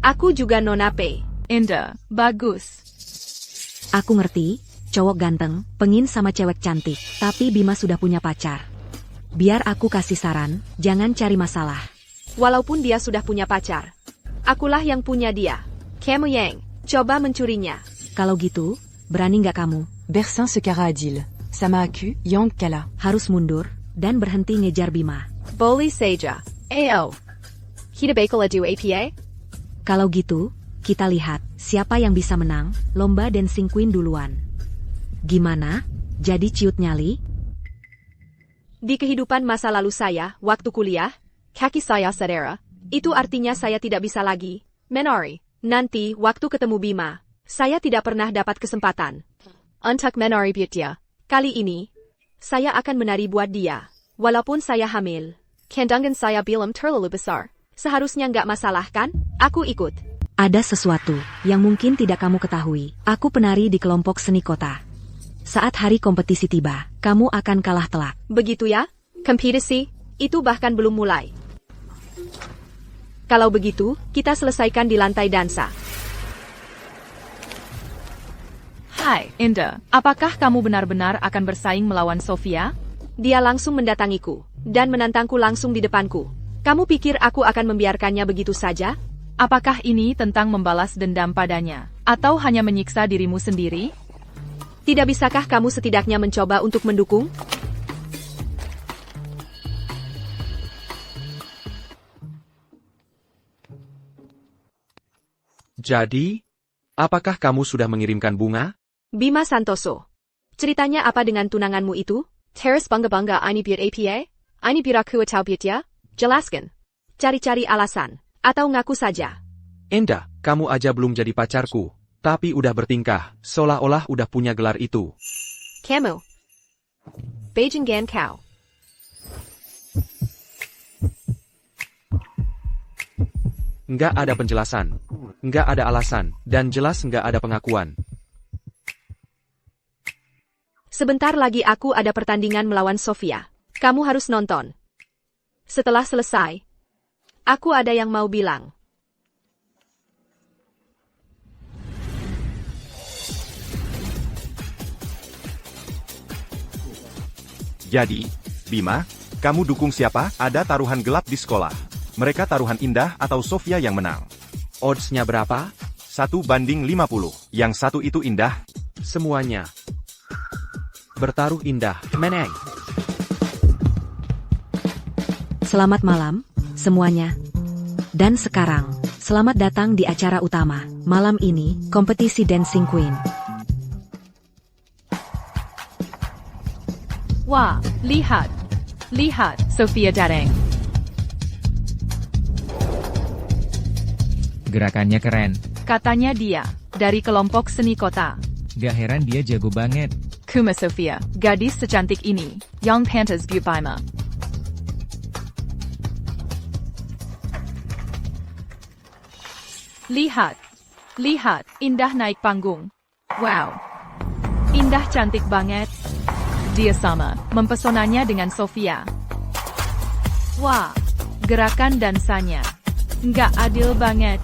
Aku juga Nona P. Indah, bagus. Aku ngerti, cowok ganteng, pengin sama cewek cantik, tapi Bima sudah punya pacar. Biar aku kasih saran, jangan cari masalah. Walaupun dia sudah punya pacar, akulah yang punya dia. Kamu yang coba mencurinya. Kalau gitu, berani nggak kamu? Bersin secara adil. Sama aku, yang kalah. Harus mundur, dan berhenti ngejar Bima. Boleh saja. Ayo. Kita bakal adu APA? Kalau gitu, kita lihat, siapa yang bisa menang, lomba dancing queen duluan. Gimana? Jadi ciut nyali? Di kehidupan masa lalu saya, waktu kuliah, kaki saya cedera. Itu artinya saya tidak bisa lagi menari. Nanti, waktu ketemu Bima, saya tidak pernah dapat kesempatan untuk menari buat dia. Kali ini, saya akan menari buat dia. Walaupun saya hamil, kandungan saya belum terlalu besar. Seharusnya nggak masalah kan? Aku ikut. Ada sesuatu yang mungkin tidak kamu ketahui. Aku penari di kelompok seni kota. Saat hari kompetisi tiba, kamu akan kalah telak. Begitu ya? Kompetisi? Itu bahkan belum mulai. Kalau begitu, kita selesaikan di lantai dansa. Hai, Indah. Apakah kamu benar-benar akan bersaing melawan Sofia? Dia langsung mendatangiku, dan menantangku langsung di depanku. Kamu pikir aku akan membiarkannya begitu saja? Apakah ini tentang membalas dendam padanya? Atau hanya menyiksa dirimu sendiri? Tidak bisakah kamu setidaknya mencoba untuk mendukung? Jadi, apakah kamu sudah mengirimkan bunga? Bima Santoso. Ceritanya apa dengan tunanganmu itu? Teres bangga-bangga ini biar APA? Ini biar aku atau biar dia? Jelaskan. Cari-cari alasan. Atau ngaku saja. Indah, kamu aja belum jadi pacarku. Tapi udah bertingkah, seolah-olah udah punya gelar itu. Kamu. Beijing Gan Kau. Nggak ada penjelasan. Nggak ada alasan. Dan jelas nggak ada pengakuan. Sebentar lagi aku ada pertandingan melawan Sofia. Kamu harus nonton. Setelah selesai, aku ada yang mau bilang. Jadi, Bima, kamu dukung siapa? Ada taruhan gelap di sekolah. Mereka taruhan Indah atau Sofia yang menang. Odds-nya berapa? 1:50. Yang satu itu Indah. Semuanya. Bertaruh Indah, menang. Selamat malam, semuanya. Dan sekarang, selamat datang di acara utama. Malam ini, kompetisi Dancing Queen. Wah, lihat. Lihat, Sofia datang. Gerakannya keren. Katanya dia, dari kelompok seni kota. Gak heran dia jago banget. Kuma Sofia, gadis secantik ini, yang pantas Bima. Lihat. Lihat, Indah naik panggung. Wow. Indah cantik banget. Dia sama, mempesonanya dengan Sofia. Wah, gerakan dansanya. Nggak adil banget.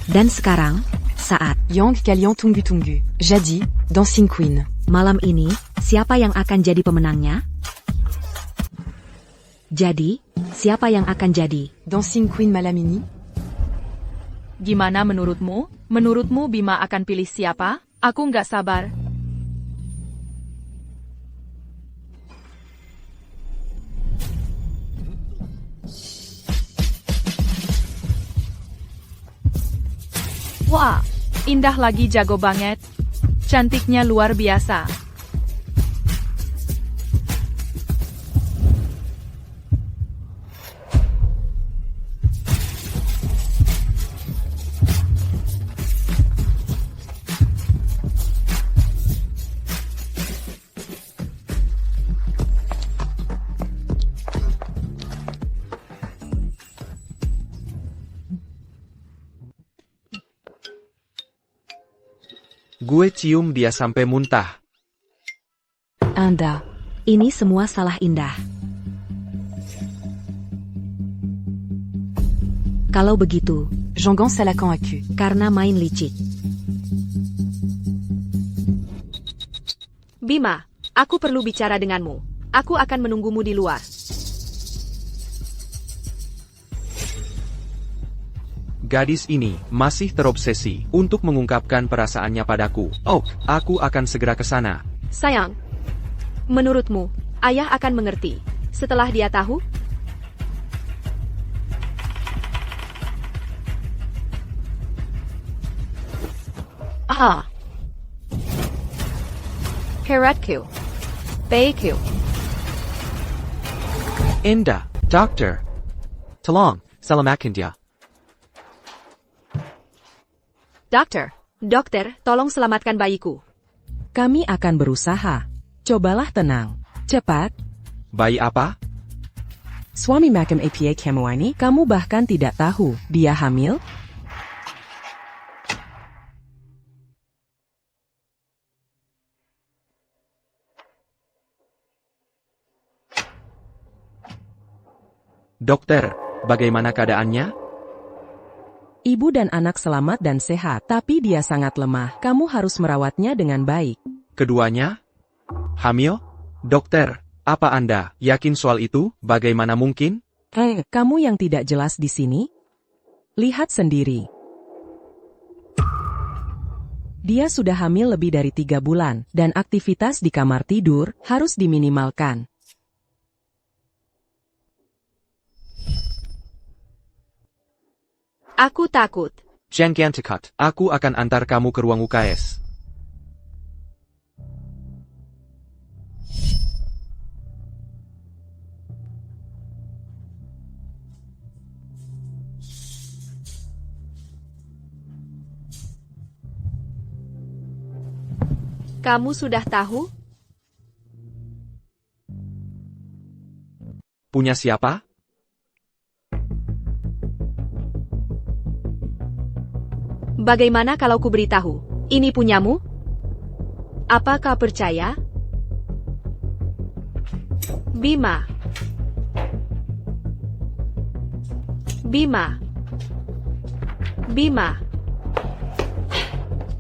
Dan sekarang, saat Yang Kalian Tunggu Tunggu. Jadi, Dancing Queen. malam ini, siapa yang akan jadi pemenangnya? Jadi, siapa yang akan jadi? Dancing Queen malam ini? Gimana menurutmu? Menurutmu Bima akan pilih siapa? Aku nggak sabar. Wah, Indah lagi jago banget. Cantiknya luar biasa. Gue cium dia sampai muntah. Indah. Ini semua salah Indah. Kalau begitu, Jangan salahkan aku. karena main licik. Bima, aku perlu bicara denganmu. Aku akan menunggumu di luar. Gadis ini masih terobsesi untuk mengungkapkan perasaannya padaku. Oh, aku akan segera ke sana. Sayang, menurutmu, ayah akan mengerti setelah dia tahu? Ah. Peratku. Baikku. Indah, Doctor. Tolong, selamatkan dia. Dokter, tolong selamatkan bayiku. Kami akan berusaha. Cobalah tenang. Cepat. Bayi apa? Suami Makam apa kamu ini? Kamu bahkan tidak tahu. Dia hamil? Dokter, bagaimana keadaannya? Ibu dan anak selamat dan sehat, tapi dia sangat lemah. Kamu harus merawatnya dengan baik. Keduanya? Hamil? Dokter, apa Anda yakin soal itu? Bagaimana mungkin? Kamu yang tidak jelas di sini? Lihat sendiri. Dia sudah hamil lebih dari 3 bulan, dan aktivitas di kamar tidur harus diminimalkan. Aku takut. Jangan takut, aku akan antar kamu ke ruang UKS. Kamu sudah tahu? Punya siapa? Bagaimana kalau ku beritahu? Ini punyamu? Apa kau percaya? Bima. Bima. Bima.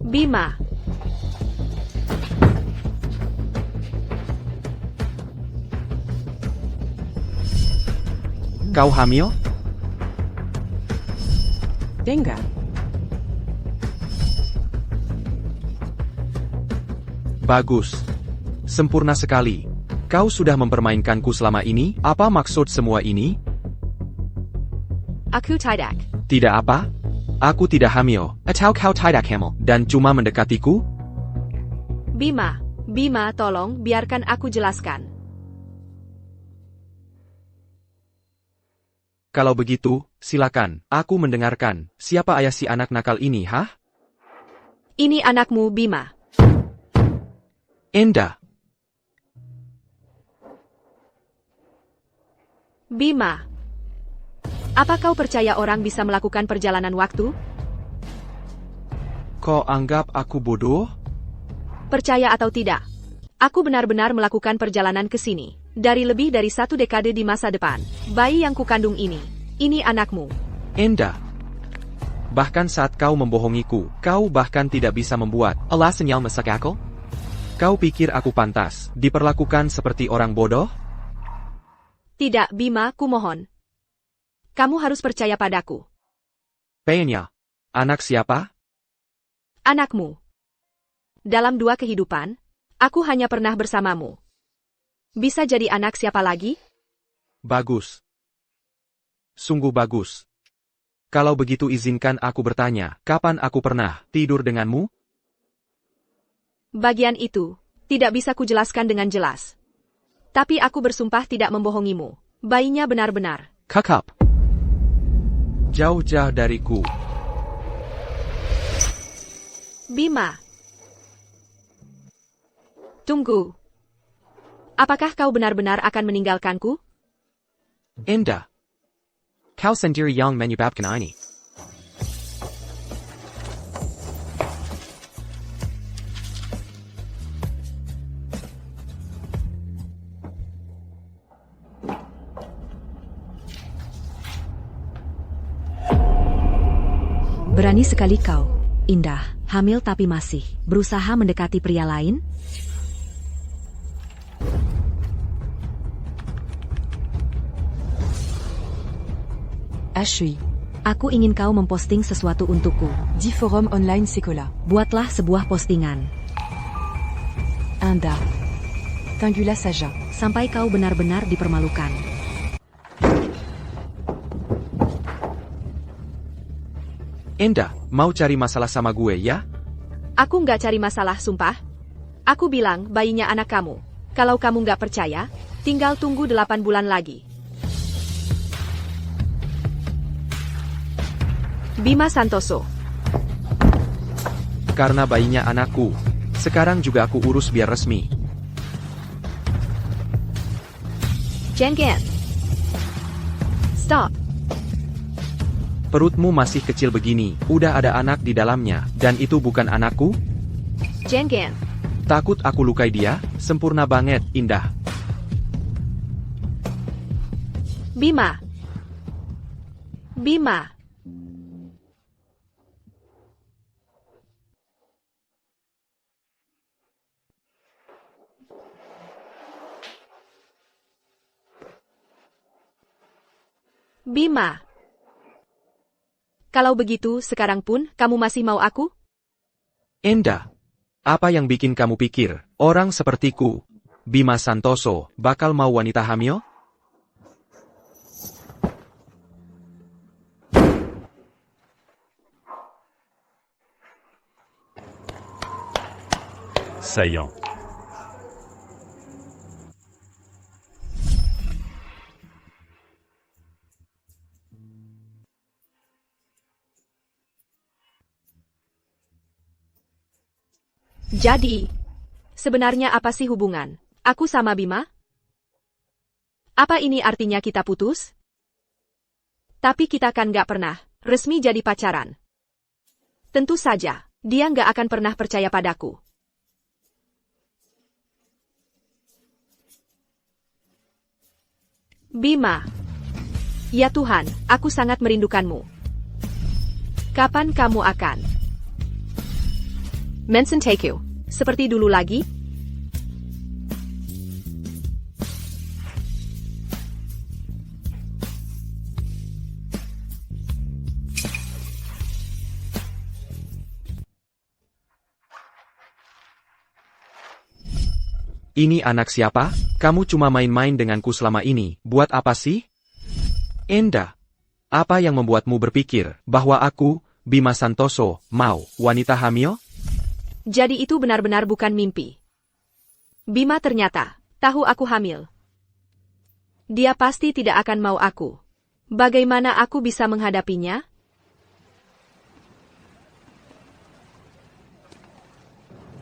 Bima. Kau hamil? Enggak. Bagus. Sempurna sekali. Kau sudah mempermainkanku selama ini? Apa maksud semua ini? Aku tidak. Tidak apa? Aku tidak hamil. Atau kau tidak hamil dan cuma mendekatiku? Bima, tolong biarkan aku jelaskan. Kalau begitu, silakan. Aku mendengarkan. Siapa ayah si anak nakal ini, hah? Ini anakmu, Bima. Enda. Bima. Apa kau percaya orang bisa melakukan perjalanan waktu? Kau anggap aku bodoh? Percaya atau tidak? Aku benar-benar melakukan perjalanan ke sini. Dari lebih dari 1 dekade di masa depan. Bayi yang kukandung ini anakmu. Enda. Bahkan saat kau membohongiku, kau bahkan tidak bisa membuat alasan yang masuk akal? Kau pikir aku pantas diperlakukan seperti orang bodoh? Tidak, Bima, kumohon. Kamu harus percaya padaku. Penya. Anak siapa? Anakmu. Dalam 2 kehidupan, aku hanya pernah bersamamu. Bisa jadi anak siapa lagi? Bagus. Sungguh bagus. Kalau begitu izinkan aku bertanya, kapan aku pernah tidur denganmu? Bagian itu, tidak bisa kujelaskan dengan jelas. Tapi aku bersumpah tidak membohongimu. Bayinya benar-benar. Kakap. Jauh-jauh dariku. Bima. Tunggu. Apakah kau benar-benar akan meninggalkanku? Enda. Kau sendiri yang menyebabkan ini. Berani sekali kau, Indah, hamil tapi masih berusaha mendekati pria lain? Ashui. Aku ingin kau memposting sesuatu untukku. Di forum online Sekolah. Buatlah sebuah postingan. Inda. Tinggulah saja. Sampai kau benar-benar dipermalukan. Enda, mau cari masalah sama gue ya? Aku nggak cari masalah, sumpah. Aku bilang bayinya anak kamu. Kalau kamu nggak percaya, tinggal tunggu 8 bulan lagi. Bima Santoso. Karena bayinya anakku. Sekarang juga aku urus biar resmi. Jenggen. Stop. Perutmu masih kecil begini, udah ada anak di dalamnya, dan itu bukan anakku? Jenggen. Takut aku lukai dia? Sempurna banget, indah. Bima. Bima. Bima. Kalau begitu, sekarang pun, kamu masih mau aku? Enda. Apa yang bikin kamu pikir, orang sepertiku, Bima Santoso, bakal mau wanita hamil? Saillant. Jadi, sebenarnya apa sih hubungan aku sama Bima? Apa ini artinya kita putus? Tapi kita kan gak pernah resmi jadi pacaran. Tentu saja, dia gak akan pernah percaya padaku. Bima. Ya Tuhan, aku sangat merindukanmu. Kapan kamu akan mensenteku seperti dulu lagi? Ini anak siapa? Kamu cuma main-main denganku selama ini, buat apa sih? Enda. Apa yang membuatmu berpikir bahwa aku, Bima Santoso, mau wanita hamil? Jadi itu benar-benar bukan mimpi. Bima ternyata tahu aku hamil. Dia pasti tidak akan mau aku. Bagaimana aku bisa menghadapinya?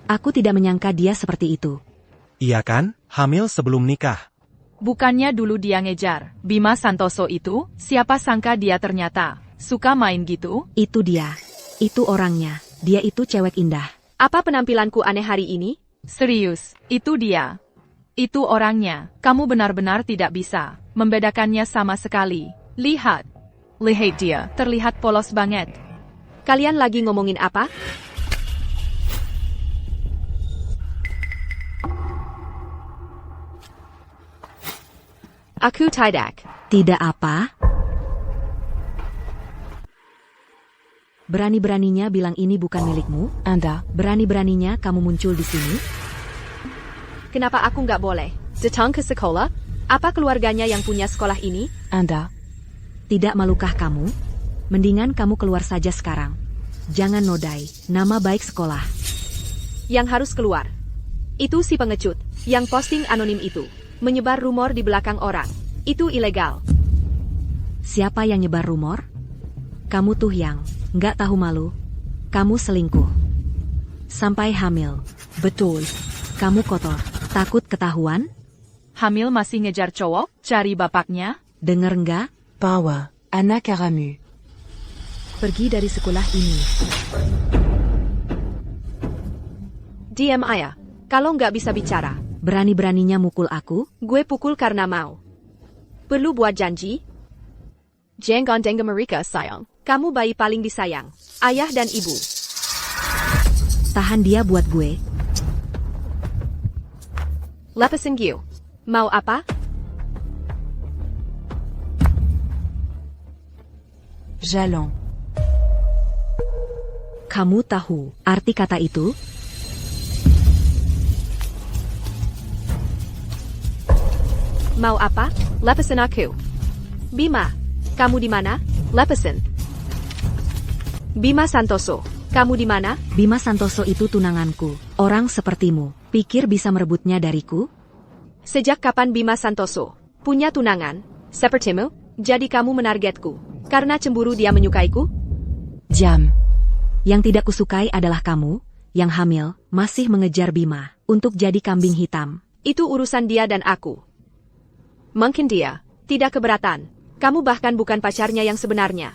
Aku tidak menyangka dia seperti itu. Iya kan? Hamil sebelum nikah. Bukannya dulu dia ngejar Bima Santoso itu, siapa sangka dia ternyata suka main gitu? Itu dia. Itu orangnya. Dia itu cewek indah. Apa penampilanku aneh hari ini? Serius, itu dia. Itu orangnya. Kamu benar-benar tidak bisa membedakannya sama sekali. Lihat. Lihat dia, terlihat polos banget. Kalian lagi ngomongin apa? Aku tidak. Tidak apa? Berani-beraninya bilang ini bukan milikmu? Anda. Berani-beraninya kamu muncul di sini? Kenapa aku nggak boleh datang ke sekolah? Apa keluarganya yang punya sekolah ini? Anda. Tidak malukah kamu? Mendingan kamu keluar saja sekarang. Jangan nodai nama baik sekolah. Yang harus keluar. Itu si pengecut yang posting anonim itu. Menyebar rumor di belakang orang. Itu ilegal. Siapa yang nyebar rumor? Kamu tuh yang nggak tahu malu. Kamu selingkuh. Sampai hamil. Betul. Kamu kotor. Takut ketahuan? Hamil masih ngejar cowok? Cari bapaknya? Dengar nggak? Pawa. Anna Karamu. Pergi dari sekolah ini. Diam ayah. Kalau nggak bisa bicara. Berani-beraninya mukul aku? Gue pukul karena mau. Perlu buat janji? Jangan dengar mereka sayang. Kamu bayi paling disayang. Ayah dan ibu. Tahan dia buat gue. Lepasin gue. Mau apa? Jalon. Kamu tahu arti kata itu? Mau apa? Lepasin aku. Bima, kamu di mana? Lepasin. Bima Santoso, kamu di mana? Bima Santoso itu tunanganku. Orang sepertimu, pikir bisa merebutnya dariku? Sejak kapan Bima Santoso punya tunangan? Sepertimu? Jadi kamu menargetku karena cemburu dia menyukaiku? Diam. Yang tidak kusukai adalah kamu, yang hamil, masih mengejar Bima, untuk jadi kambing hitam. Itu urusan dia dan aku. Mungkin dia tidak keberatan. Kamu bahkan bukan pacarnya yang sebenarnya.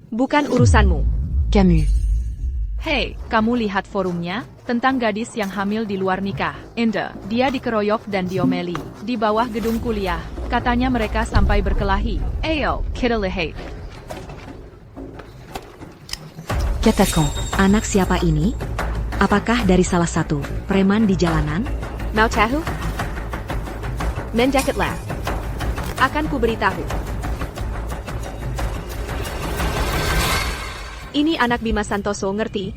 Bukan urusanmu. Camus. Hei, kamu lihat forumnya? Tentang gadis yang hamil di luar nikah. Ende, dia dikeroyok dan diomeli. Di bawah gedung kuliah. Katanya mereka sampai berkelahi. Ayo, kita lihat. Qu'attaquant. Anak siapa ini? Apakah dari salah satu preman di jalanan? Mau tahu? Mendekatlah. Akan kuberitahu. Ini anak Bima Santoso, ngerti?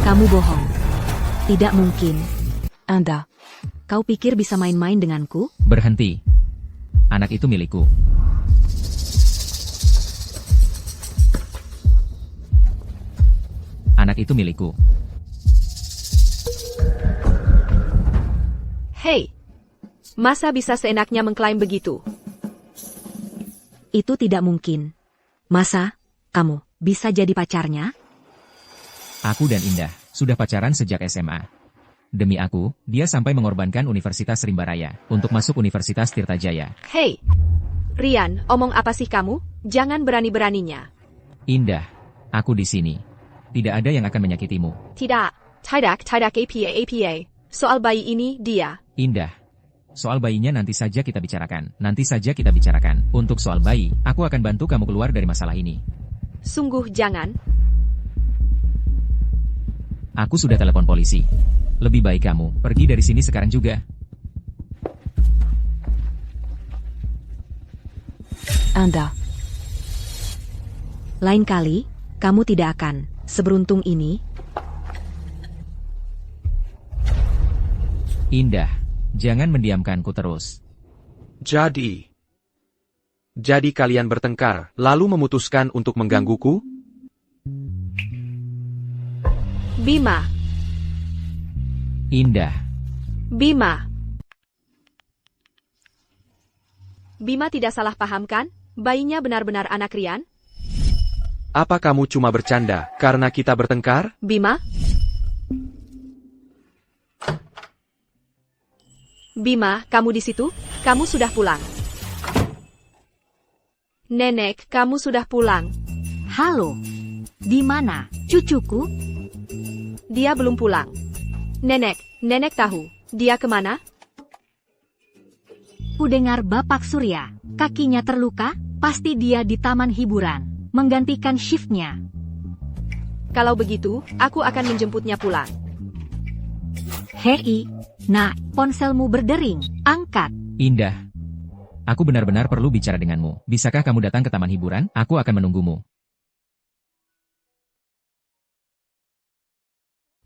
Kamu bohong. Tidak mungkin. Anda. Kau pikir bisa main-main denganku? Berhenti. Anak itu milikku. Anak itu milikku. Hei, masa bisa seenaknya mengklaim begitu? Itu tidak mungkin. Masa kamu bisa jadi pacarnya? Aku dan Indah sudah pacaran sejak SMA. Demi aku, dia sampai mengorbankan Universitas Rimba Raya untuk masuk Universitas Tirtajaya. Hei, Rian, omong apa sih kamu? Jangan berani-beraninya. Indah, aku di sini. Tidak ada yang akan menyakitimu. Tidak, tidak apa. Soal bayi ini, dia. Indah, soal bayinya nanti saja kita bicarakan. Nanti saja kita bicarakan. Untuk soal bayi, aku akan bantu kamu keluar dari masalah ini. Sungguh jangan. Aku sudah telepon polisi. Lebih baik kamu pergi dari sini sekarang juga. Anda. Lain kali, kamu tidak akan seberuntung ini. Indah, jangan mendiamkanku terus. Jadi kalian bertengkar, lalu memutuskan untuk menggangguku? Bima. Indah. Bima. Bima tidak salah paham kan? Bayinya benar-benar anak Rian? Apa kamu cuma bercanda karena kita bertengkar? Bima? Bima, kamu di situ? Kamu sudah pulang. Nenek, kamu sudah pulang. Halo. Di mana cucuku? Dia belum pulang. Nenek tahu. Dia kemana? Kudengar Bapak Surya, kakinya terluka, pasti dia di taman hiburan. Menggantikan shiftnya. Kalau begitu, aku akan menjemputnya pulang. Hei, nak, ponselmu berdering, angkat. Indah, aku benar-benar perlu bicara denganmu. Bisakah kamu datang ke taman hiburan? Aku akan menunggumu.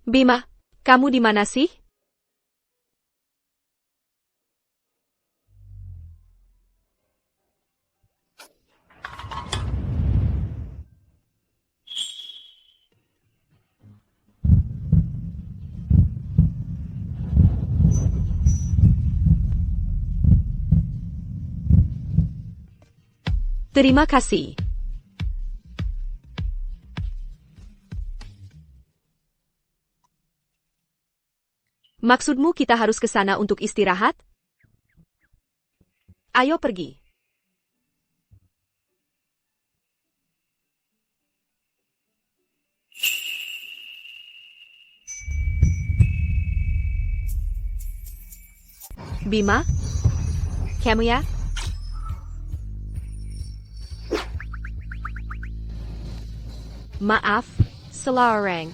Bima, kamu di mana sih? Terima kasih. Maksudmu kita harus ke sana untuk istirahat? Ayo pergi. Bima? Kamu ya? Maaf, salah orang.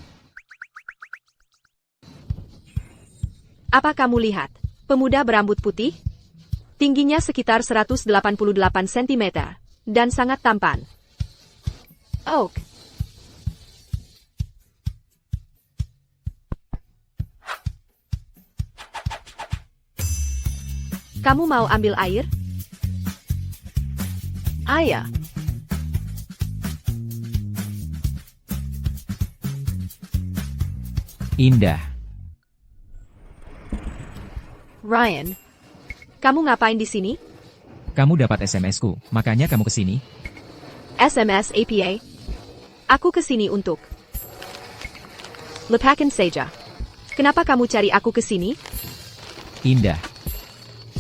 Apa kamu lihat? Pemuda berambut putih? Tingginya sekitar 188 cm. Dan sangat tampan. Oak. Kamu mau ambil air? Ayah. Indah. Ryan, kamu ngapain di sini? Kamu dapat SMS-ku, makanya kamu ke sini. SMS APA. Aku kesini untuk lepakan saja. Kenapa kamu cari aku kesini? Indah.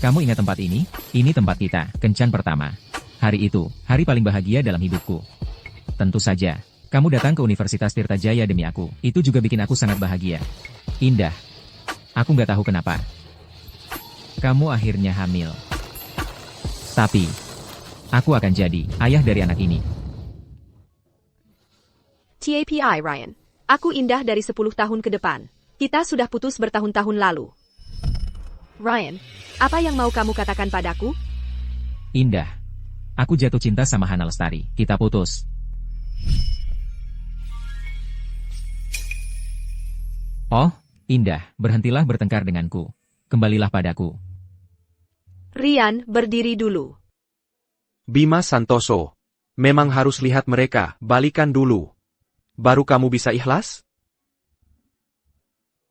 Kamu ingat tempat ini? Ini tempat kita, kencan pertama. Hari itu, hari paling bahagia dalam hidupku. Tentu saja, kamu datang ke Universitas Tirtajaya demi aku. Itu juga bikin aku sangat bahagia. Indah. Aku nggak tahu kenapa. Kamu akhirnya hamil. Tapi, aku akan jadi ayah dari anak ini. TAPI Ryan. Aku Indah dari 10 tahun ke depan. Kita sudah putus bertahun-tahun lalu. Ryan, apa yang mau kamu katakan padaku? Indah. Aku jatuh cinta sama Hana Lestari. Kita putus. Oh, Indah, berhentilah bertengkar denganku. Kembalilah padaku. Rian, berdiri dulu. Bima Santoso. Memang harus lihat mereka, balikan dulu. Baru kamu bisa ikhlas?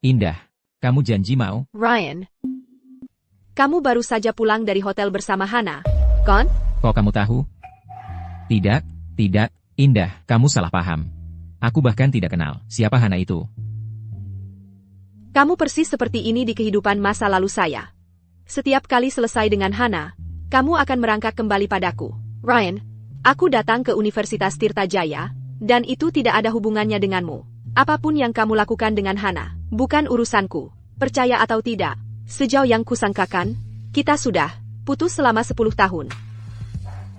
Indah, kamu janji mau? Ryan, kamu baru saja pulang dari hotel bersama Hana, kan? Kok kamu tahu? Tidak, Indah, kamu salah paham. Aku bahkan tidak kenal siapa Hana itu. Kamu persis seperti ini di kehidupan masa lalu saya. Setiap kali selesai dengan Hana, kamu akan merangkak kembali padaku. Ryan, aku datang ke Universitas Tirtajaya, dan itu tidak ada hubungannya denganmu. Apapun yang kamu lakukan dengan Hana, bukan urusanku. Percaya atau tidak, sejauh yang kusangkakan, kita sudah putus selama 10 tahun.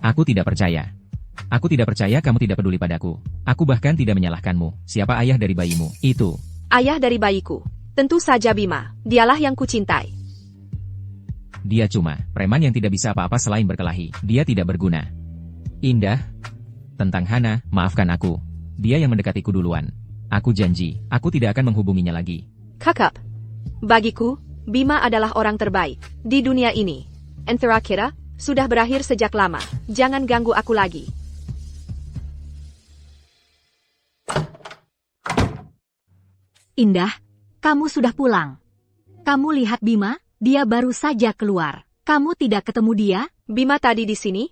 Aku tidak percaya. Aku tidak percaya kamu tidak peduli padaku. Aku bahkan tidak menyalahkanmu. Siapa ayah dari bayimu? Itu. Ayah dari bayiku. Tentu saja Bima. Dialah yang kucintai. Dia cuma preman yang tidak bisa apa-apa selain berkelahi. Dia tidak berguna. Indah. Tentang Hana, maafkan aku. Dia yang mendekatiku duluan. Aku janji, aku tidak akan menghubunginya lagi. Kakak. Bagiku, Bima adalah orang terbaik di dunia ini. Antara kita sudah berakhir sejak lama. Jangan ganggu aku lagi. Indah, kamu sudah pulang. Kamu lihat Bima, dia baru saja keluar. Kamu tidak ketemu dia? Bima tadi di sini?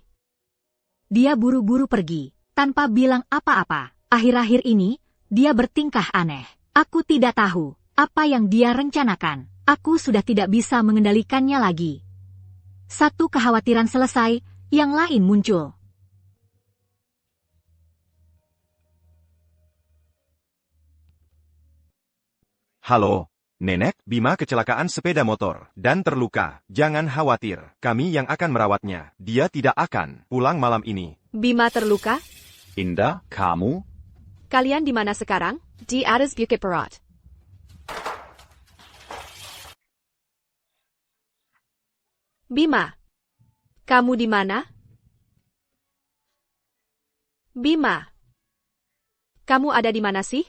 Dia buru-buru pergi, tanpa bilang apa-apa. Akhir-akhir ini, dia bertingkah aneh. Aku tidak tahu apa yang dia rencanakan. Aku sudah tidak bisa mengendalikannya lagi. Satu kekhawatiran selesai, yang lain muncul. Halo, Nenek, Bima kecelakaan sepeda motor dan terluka. Jangan khawatir, kami yang akan merawatnya. Dia tidak akan pulang malam ini. Bima terluka? Indah, kamu? Kalian di mana sekarang? Di atas Bukit Perat. Bima, kamu di mana? Bima, kamu ada di mana sih?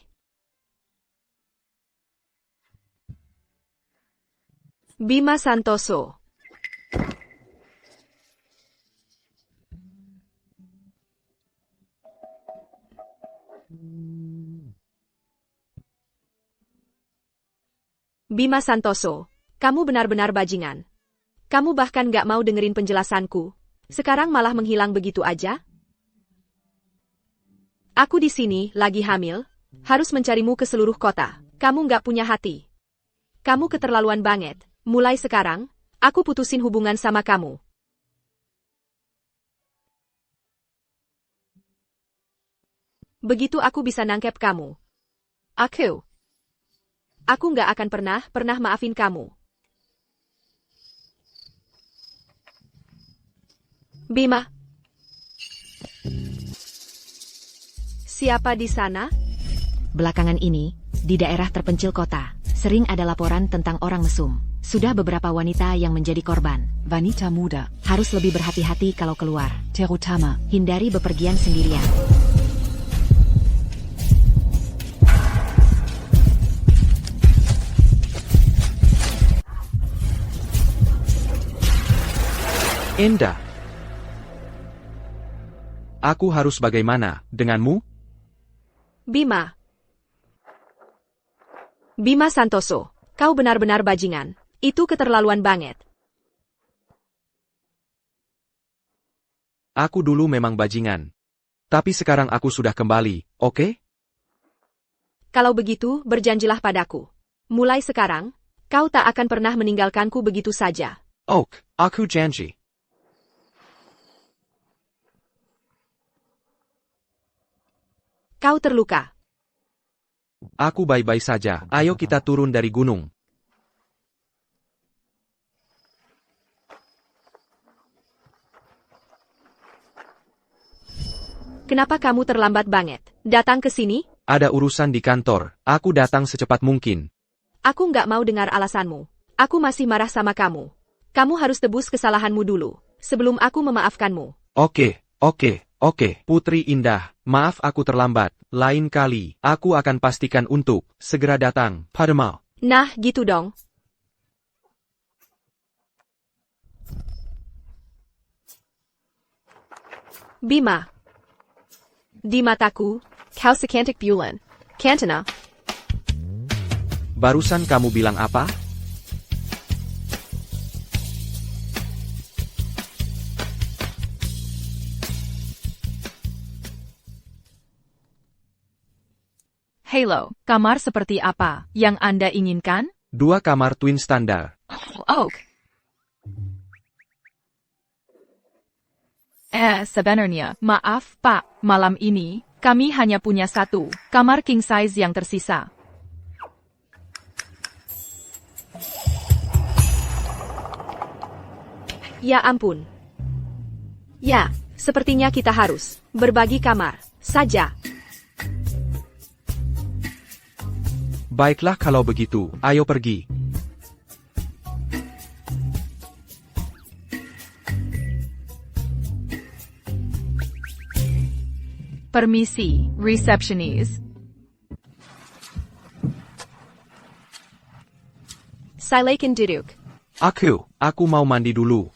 Bima Santoso. Bima Santoso, kamu benar-benar bajingan. Kamu bahkan gak mau dengerin penjelasanku. Sekarang malah menghilang begitu aja? Aku di sini, lagi hamil, harus mencarimu ke seluruh kota. Kamu gak punya hati. Kamu keterlaluan banget. Mulai sekarang, aku putusin hubungan sama kamu. Begitu aku bisa nangkep kamu. Aku nggak akan pernah maafin kamu. Bima. Siapa di sana? Belakangan ini, di daerah terpencil kota, sering ada laporan tentang orang mesum. Sudah beberapa wanita yang menjadi korban. Wanita muda. Harus lebih berhati-hati kalau keluar. Terutama. Hindari bepergian sendirian. Indah. Aku harus bagaimana denganmu? Bima. Bima Santoso, kau benar-benar bajingan. Itu keterlaluan banget. Aku dulu memang bajingan. Tapi sekarang aku sudah kembali, oke? Kalau begitu, berjanjilah padaku. Mulai sekarang, kau tak akan pernah meninggalkanku begitu saja. Oak, aku janji. Kau terluka. Aku baik-baik saja, ayo kita turun dari gunung. Kenapa kamu terlambat banget? Datang ke sini? Ada urusan di kantor, aku datang secepat mungkin. Aku nggak mau dengar alasanmu. Aku masih marah sama kamu. Kamu harus tebus kesalahanmu dulu, sebelum aku memaafkanmu. Oke, Putri Indah, maaf aku terlambat. Lain kali, aku akan pastikan untuk segera datang padamu. Nah, gitu dong. Bima. Di mataku, kau secantik bulan. Kantana. Barusan kamu bilang apa? Halo, kamar seperti apa yang Anda inginkan? 2 kamar twin standar. Oak. Sebenarnya, maaf Pak, malam ini, kami hanya punya 1 kamar king size yang tersisa. Ya ampun. Ya, sepertinya kita harus berbagi kamar saja. Baiklah kalau begitu, ayo pergi. Permisi, receptionist. Silakan duduk. Aku mau mandi dulu.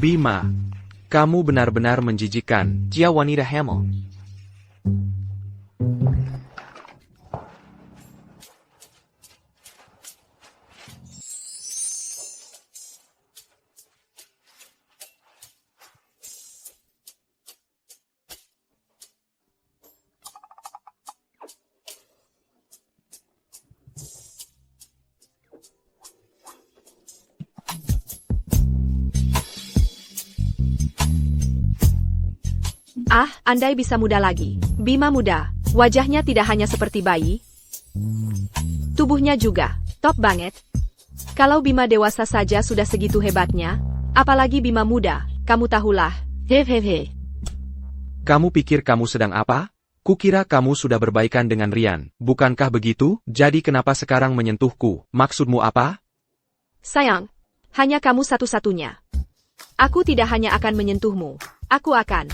Bima, kamu benar-benar menjijikkan, dia wanita hamil. Ah, andai bisa muda lagi. Bima muda. Wajahnya tidak hanya seperti bayi. Tubuhnya juga. Top banget. Kalau Bima dewasa saja sudah segitu hebatnya, apalagi Bima muda, kamu tahulah. Hehehe. Kamu pikir kamu sedang apa? Kukira kamu sudah berbaikan dengan Rian, bukankah begitu? Jadi kenapa sekarang menyentuhku? Maksudmu apa? Sayang, hanya kamu satu-satunya. Aku tidak hanya akan menyentuhmu, aku akan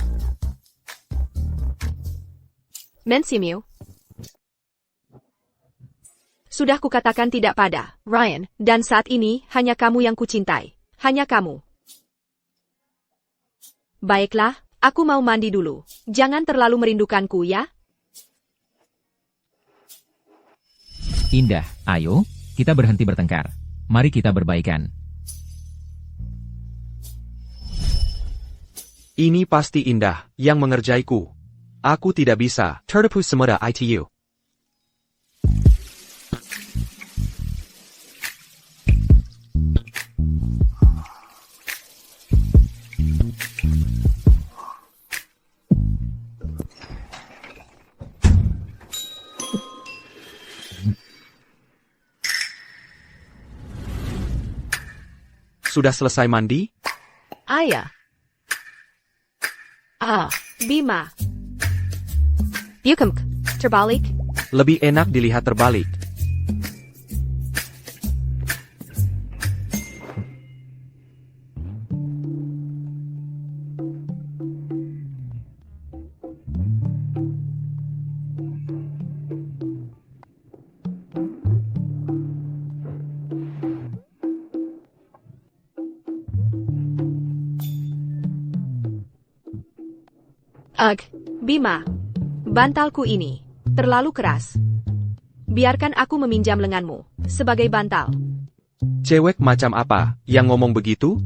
mensimu. Sudah kukatakan tidak pada Ryan, dan saat ini hanya kamu yang kucintai. Hanya kamu. Baiklah, aku mau mandi dulu. Jangan terlalu merindukanku ya. Indah, ayo, kita berhenti bertengkar. Mari kita berbaikan. Ini pasti Indah yang mengerjaiku. Aku tidak bisa tertipu semudah itu. Sudah selesai mandi? Ayah. Bima. Bukem, terbalik. Lebih enak dilihat terbalik. Ugh, Bima. Bantalku ini terlalu keras. Biarkan aku meminjam lenganmu sebagai bantal. Cewek macam apa yang ngomong begitu?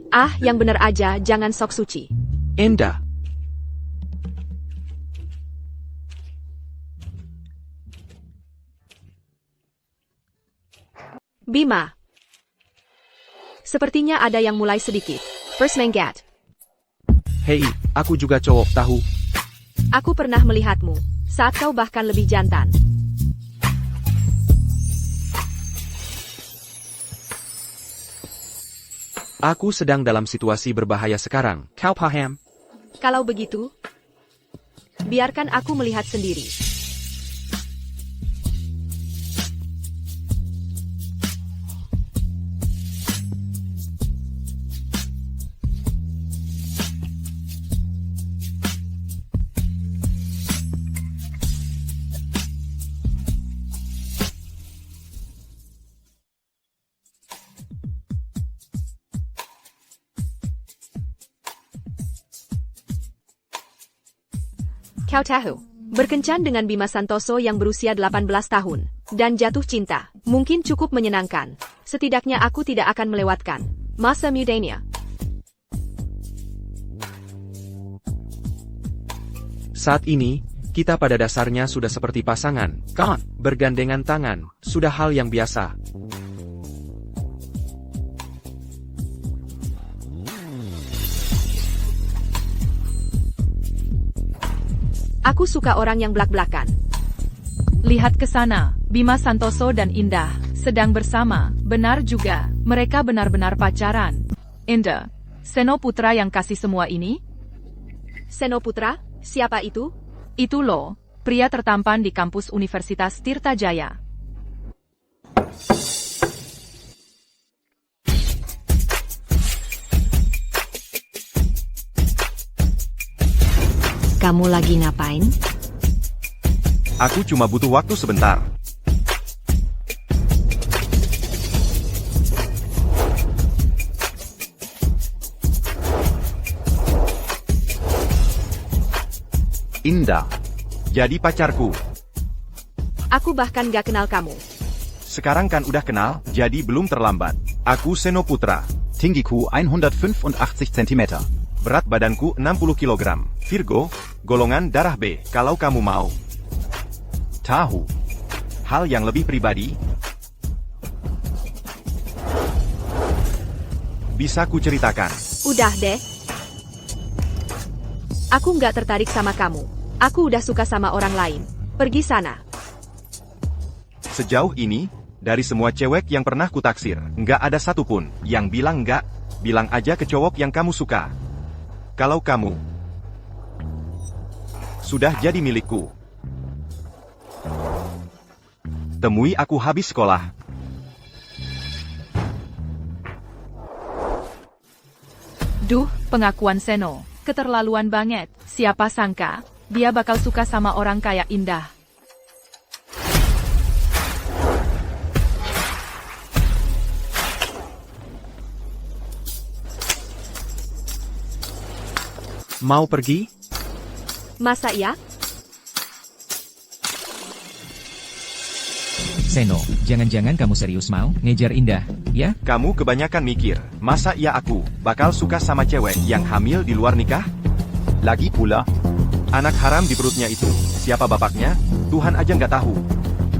Ah, yang bener aja, jangan sok suci. Enda. Bima. Sepertinya ada yang mulai sedikit. First Menggat. Hei, aku juga cowok tahu. Aku pernah melihatmu saat kau bahkan lebih jantan. Aku sedang dalam situasi berbahaya sekarang. Kau paham? Kalau begitu, biarkan aku melihat sendiri. Kau tahu, berkencan dengan Bima Santoso yang berusia 18 tahun, dan jatuh cinta, mungkin cukup menyenangkan. Setidaknya aku tidak akan melewatkan masa mudanya. Saat ini, kita pada dasarnya sudah seperti pasangan. Kan, bergandengan tangan, sudah hal yang biasa. Aku suka orang yang belak-belakan. Lihat ke sana, Bima Santoso dan Indah sedang bersama. Benar juga, mereka benar-benar pacaran. Indah, Seno Putra yang kasih semua ini? Seno Putra? Siapa itu? Itu loh, pria tertampan di kampus Universitas Tirtajaya. Kamu lagi ngapain? Aku cuma butuh waktu sebentar. Indah. Jadi pacarku. Aku bahkan gak kenal kamu. Sekarang kan udah kenal, jadi belum terlambat. Aku Seno Putra. Tinggiku 185 cm. Berat badanku 60 kg. Virgo, golongan darah B, kalau kamu mau. Tahu. Hal yang lebih pribadi, bisa ku ceritakan. Udah deh. Aku nggak tertarik sama kamu. Aku udah suka sama orang lain. Pergi sana. Sejauh ini, dari semua cewek yang pernah kutaksir, nggak ada satupun yang bilang nggak. Bilang aja ke cowok yang kamu suka. Kalau kamu sudah jadi milikku, temui aku habis sekolah. Duh, pengakuan Seno. Keterlaluan banget. Siapa sangka, dia bakal suka sama orang kayak Indah. Mau pergi? Masa iya? Seno, jangan-jangan kamu serius mau ngejar Indah, ya? Kamu kebanyakan mikir. Masa iya aku bakal suka sama cewek yang hamil di luar nikah? Lagi pula, Anak haram di perutnya itu, siapa bapaknya? Tuhan aja nggak tahu.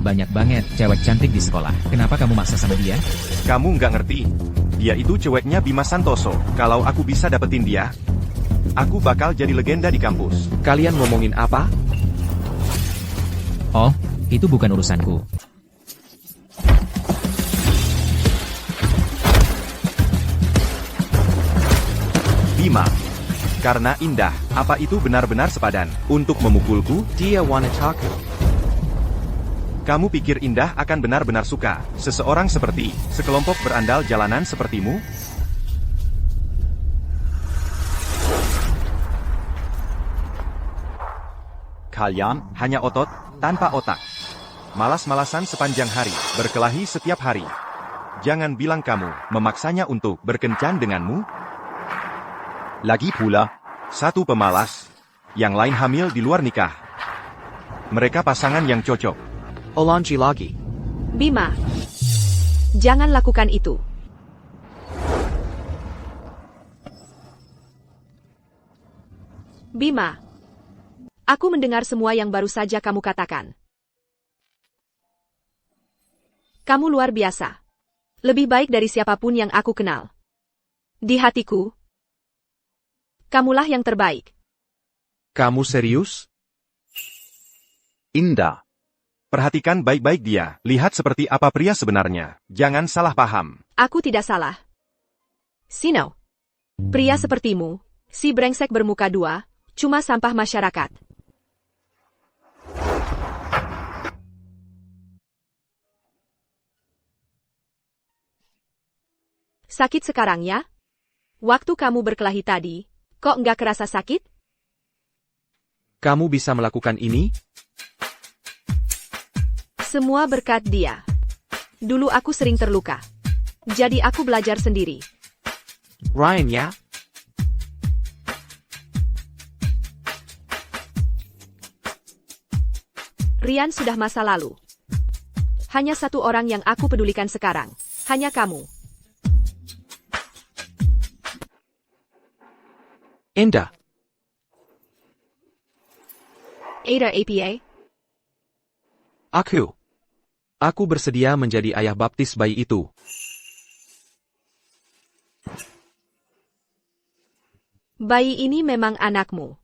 Banyak banget cewek cantik di sekolah. Kenapa kamu maksa sama dia? Kamu nggak ngerti. Dia itu ceweknya Bima Santoso. Kalau aku bisa dapetin dia, aku bakal jadi legenda di kampus. Kalian ngomongin apa? Oh, itu bukan urusanku. Bima. Karena Indah, apa itu benar-benar sepadan untuk memukulku? Dia wanitaku. Kamu pikir Indah akan benar-benar suka seseorang seperti sekelompok berandal jalanan sepertimu? Kalian hanya otot, tanpa otak. Malas-malasan sepanjang hari, berkelahi setiap hari. Jangan bilang kamu memaksanya untuk berkencan denganmu. lagi pula, satu pemalas. yang lain hamil di luar nikah. Mereka pasangan yang cocok. Olanji lagi. Bima, jangan lakukan itu. Bima, aku mendengar semua yang baru saja kamu katakan. Kamu luar biasa. Lebih baik dari siapapun yang aku kenal. Di hatiku, kamulah yang terbaik. Kamu serius? Indah. Perhatikan baik-baik dia. Lihat seperti apa pria sebenarnya. Jangan salah paham. Aku tidak salah. Sino. Pria sepertimu, si brengsek bermuka dua, cuma sampah masyarakat. Sakit sekarang ya? Waktu kamu berkelahi tadi, kok nggak kerasa sakit? Kamu bisa melakukan ini? Semua berkat dia. Dulu aku sering terluka. Jadi aku belajar sendiri. Ryan ya? Ryan sudah masa lalu. Hanya satu orang yang aku pedulikan sekarang. Hanya kamu. Indah. Ada APA? Aku bersedia menjadi ayah baptis bayi itu. Bayi ini memang anakmu.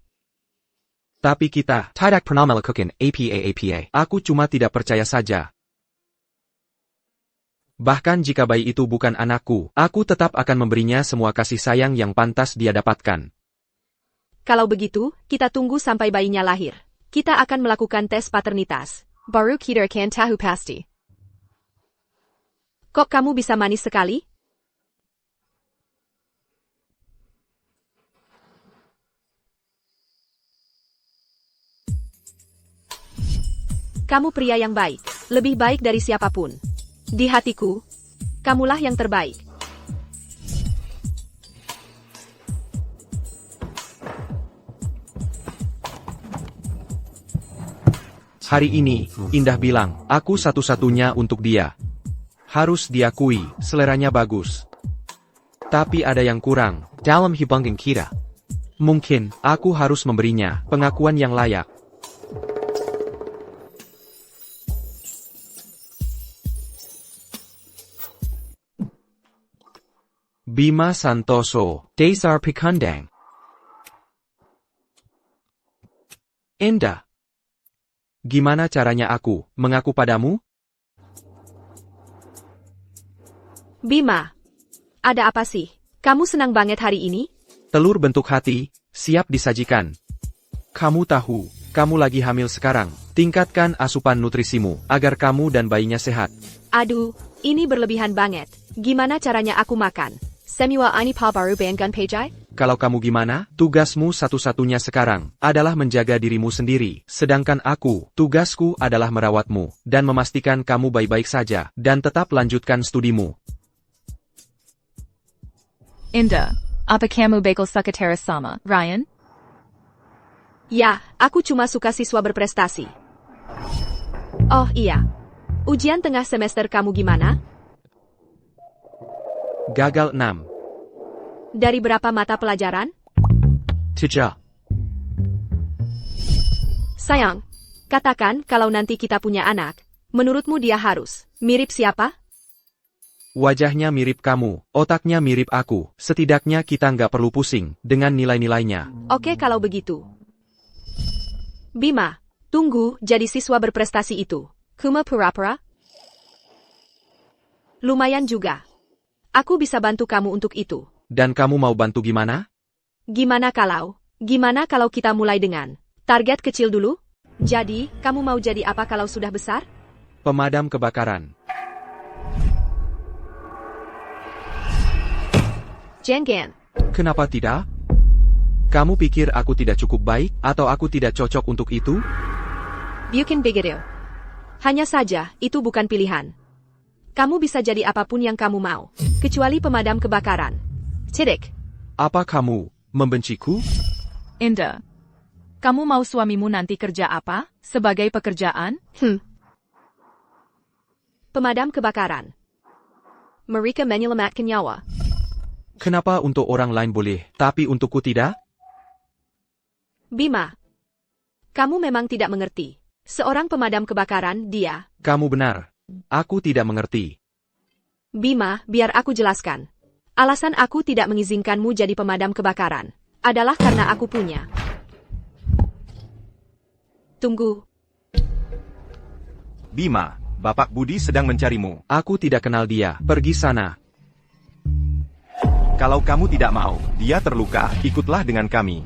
Tapi kita tidak pernah melakukan APA. Aku cuma tidak percaya saja. Bahkan jika bayi itu bukan anakku, aku tetap akan memberinya semua kasih sayang yang pantas dia dapatkan. Kalau begitu, kita tunggu sampai bayinya lahir. Kita akan melakukan tes paternitas. Baru kita akan tahu pasti. Kok kamu bisa manis sekali? Kamu pria yang baik, lebih baik dari siapapun. Di hatiku, kamulah yang terbaik. Hari ini, Indah bilang, aku satu-satunya untuk dia. Harus diakui, seleranya bagus. Tapi ada yang kurang, dalam hubungan kita. Mungkin, aku harus memberinya pengakuan yang layak. Bima Santoso, Dasar Pikundang. Indah. Gimana caranya aku mengaku padamu? Bima, ada apa sih? Kamu senang banget hari ini? Telur bentuk hati, siap disajikan. Kamu tahu, kamu lagi hamil sekarang. Tingkatkan asupan nutrisimu, agar kamu dan bayinya sehat. Aduh, ini berlebihan banget. Gimana caranya aku makan? Semua ini pa baru bangun pejai? Kalau kamu gimana, tugasmu satu-satunya sekarang adalah menjaga dirimu sendiri. Sedangkan aku, tugasku adalah merawatmu, dan memastikan kamu baik-baik saja, dan tetap lanjutkan studimu. Indah, apa kamu bakal suka teras sama Ryan? Ya, aku cuma suka siswa berprestasi. Oh iya, ujian tengah semester kamu gimana? Gagal 6. Dari berapa mata pelajaran? 3. Sayang, katakan kalau nanti kita punya anak, menurutmu dia harus mirip siapa? Wajahnya mirip kamu, otaknya mirip aku. Setidaknya kita nggak perlu pusing dengan nilai-nilainya. Oke kalau begitu. Bima, tunggu jadi siswa berprestasi itu. Kuma pura-pura? Lumayan juga. Aku bisa bantu kamu untuk itu. Dan kamu mau bantu gimana? Gimana kalau kita mulai dengan target kecil dulu? Jadi, kamu mau jadi apa kalau sudah besar? Pemadam kebakaran. Jangan. Kenapa tidak? Kamu pikir aku tidak cukup baik, atau aku tidak cocok untuk itu? Bukan begitu. Hanya saja, itu bukan pilihan. Kamu bisa jadi apapun yang kamu mau, kecuali pemadam kebakaran. Titik. Apa kamu membenciku? Indah. Kamu mau suamimu nanti kerja apa? Sebagai pekerjaan? Pemadam kebakaran. Mereka menyelamatkan nyawa. Kenapa untuk orang lain boleh, tapi untukku tidak? Bima, kamu memang tidak mengerti. Seorang pemadam kebakaran, dia. Kamu benar. Aku tidak mengerti. Bima, biar aku jelaskan. Alasan aku tidak mengizinkanmu jadi pemadam kebakaran adalah karena aku punya. Tunggu. Bima, Bapak Budi sedang mencarimu. Aku tidak kenal dia. Pergi sana. Kalau kamu tidak mau, dia terluka, ikutlah dengan kami.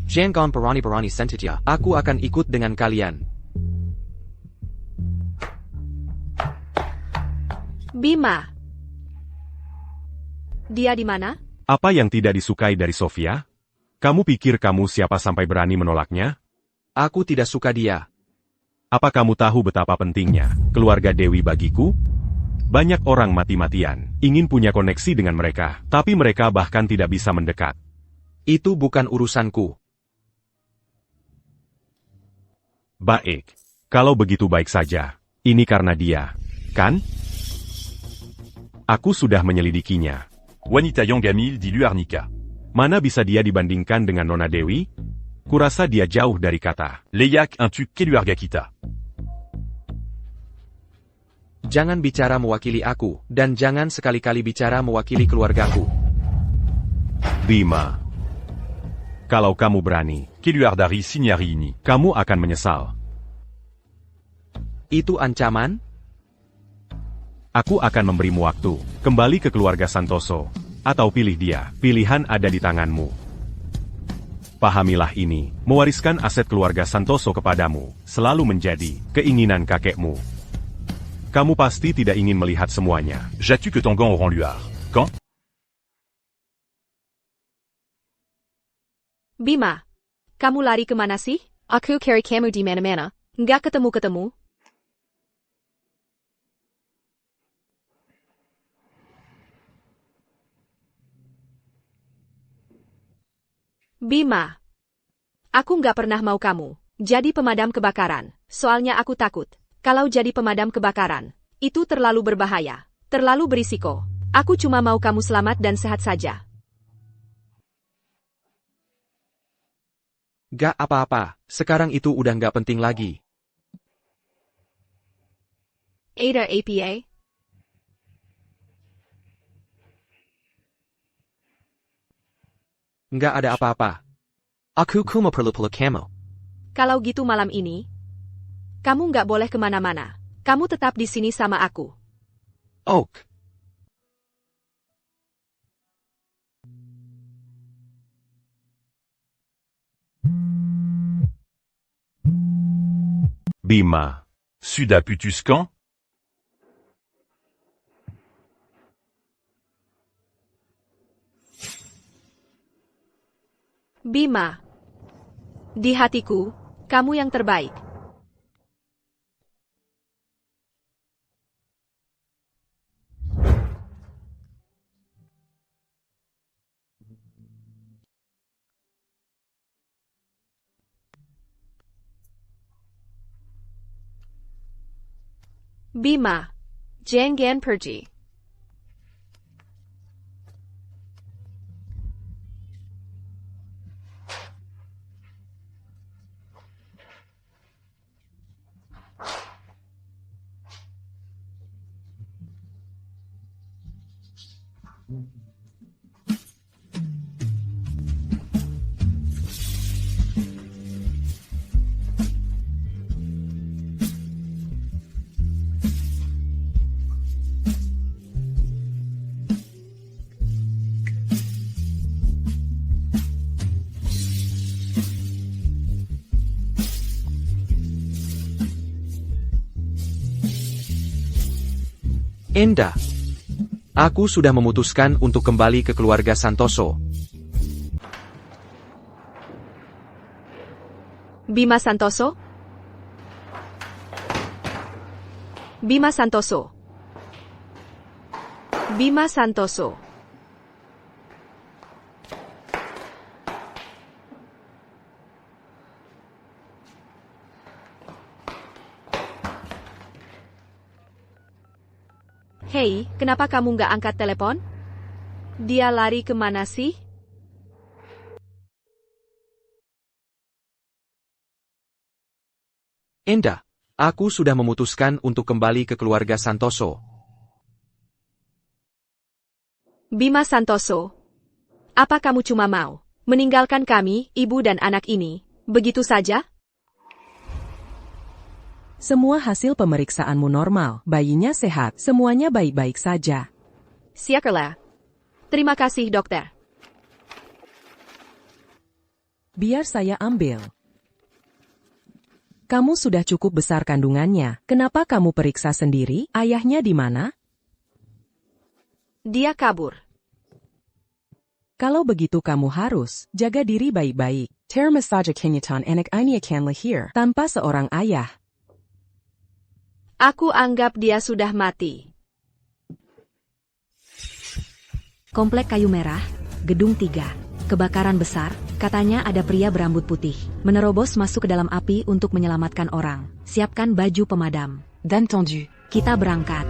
Jangan berani-berani sentia. Aku akan ikut dengan kalian. Bima. Dia di mana? Apa yang tidak disukai dari Sofia? Kamu pikir kamu siapa sampai berani menolaknya? Aku tidak suka dia. Apa kamu tahu betapa pentingnya keluarga Dewi bagiku? Banyak orang mati-matian ingin punya koneksi dengan mereka, tapi mereka bahkan tidak bisa mendekat. Itu bukan urusanku. Baik. Kalau begitu baik saja. Ini karena dia, kan? Aku sudah menyelidikinya. Wanita Yangamil di Luarnika. Mana bisa dia dibandingkan dengan Nona Dewi? Kurasa dia jauh dari kata. Leyak untu keluarga kita. Jangan bicara mewakili aku, dan jangan sekali-kali bicara mewakili keluargaku. Bima. Kalau kamu berani, Keluardari signari ini. kamu akan menyesal. Itu ancaman? Aku akan memberimu waktu. Kembali ke keluarga Santoso. Atau pilih dia. Pilihan ada di tanganmu. Pahamilah ini. Mewariskan aset keluarga Santoso kepadamu. Selalu menjadi keinginan kakekmu. Kamu pasti tidak ingin melihat semuanya. J'as-tu que ton gant au Rang-Luar? Quand? Bima. Kamu lari kemana sih? Aku cari kamu di mana-mana. Nggak ketemu-ketemu. Bima. Aku nggak pernah mau kamu jadi pemadam kebakaran. Soalnya aku takut. Kalau jadi pemadam kebakaran, itu terlalu berbahaya. Terlalu berisiko. Aku cuma mau kamu selamat dan sehat saja. Gak apa-apa. Sekarang itu udah gak penting lagi. Ada APA? Nggak ada apa-apa. Aku cuma perlu kamu. Kalau gitu malam ini, kamu nggak boleh kemana-mana. Kamu tetap di sini sama aku. Oak. Bima. Suda putus quand? Bima. Di hatiku, kamu yang terbaik. Bima. Jangan pergi. Enda. Aku sudah memutuskan untuk kembali ke keluarga Santoso. Bima Santoso? Bima Santoso. Bima Santoso. Hei, kenapa kamu nggak angkat telepon? Dia lari kemana sih? Enda, aku sudah memutuskan untuk kembali ke keluarga Santoso. Bima Santoso. Apa kamu cuma mau meninggalkan kami, ibu dan anak ini, begitu saja? Semua hasil pemeriksaanmu normal, bayinya sehat, semuanya baik-baik saja. Syukurlah. Terima kasih, dokter. Biar saya ambil. Kamu sudah cukup besar kandungannya, kenapa kamu periksa sendiri? Ayahnya di mana? Dia kabur. Kalau begitu kamu harus jaga diri baik-baik. Termasaja kenyataan anak ini akan lahir tanpa seorang ayah. Aku anggap dia sudah mati. Komplek Kayu Merah, Gedung 3. Kebakaran besar, katanya ada pria berambut putih. Menerobos masuk ke dalam api untuk menyelamatkan orang. Siapkan baju pemadam. D'entendu. Kita berangkat.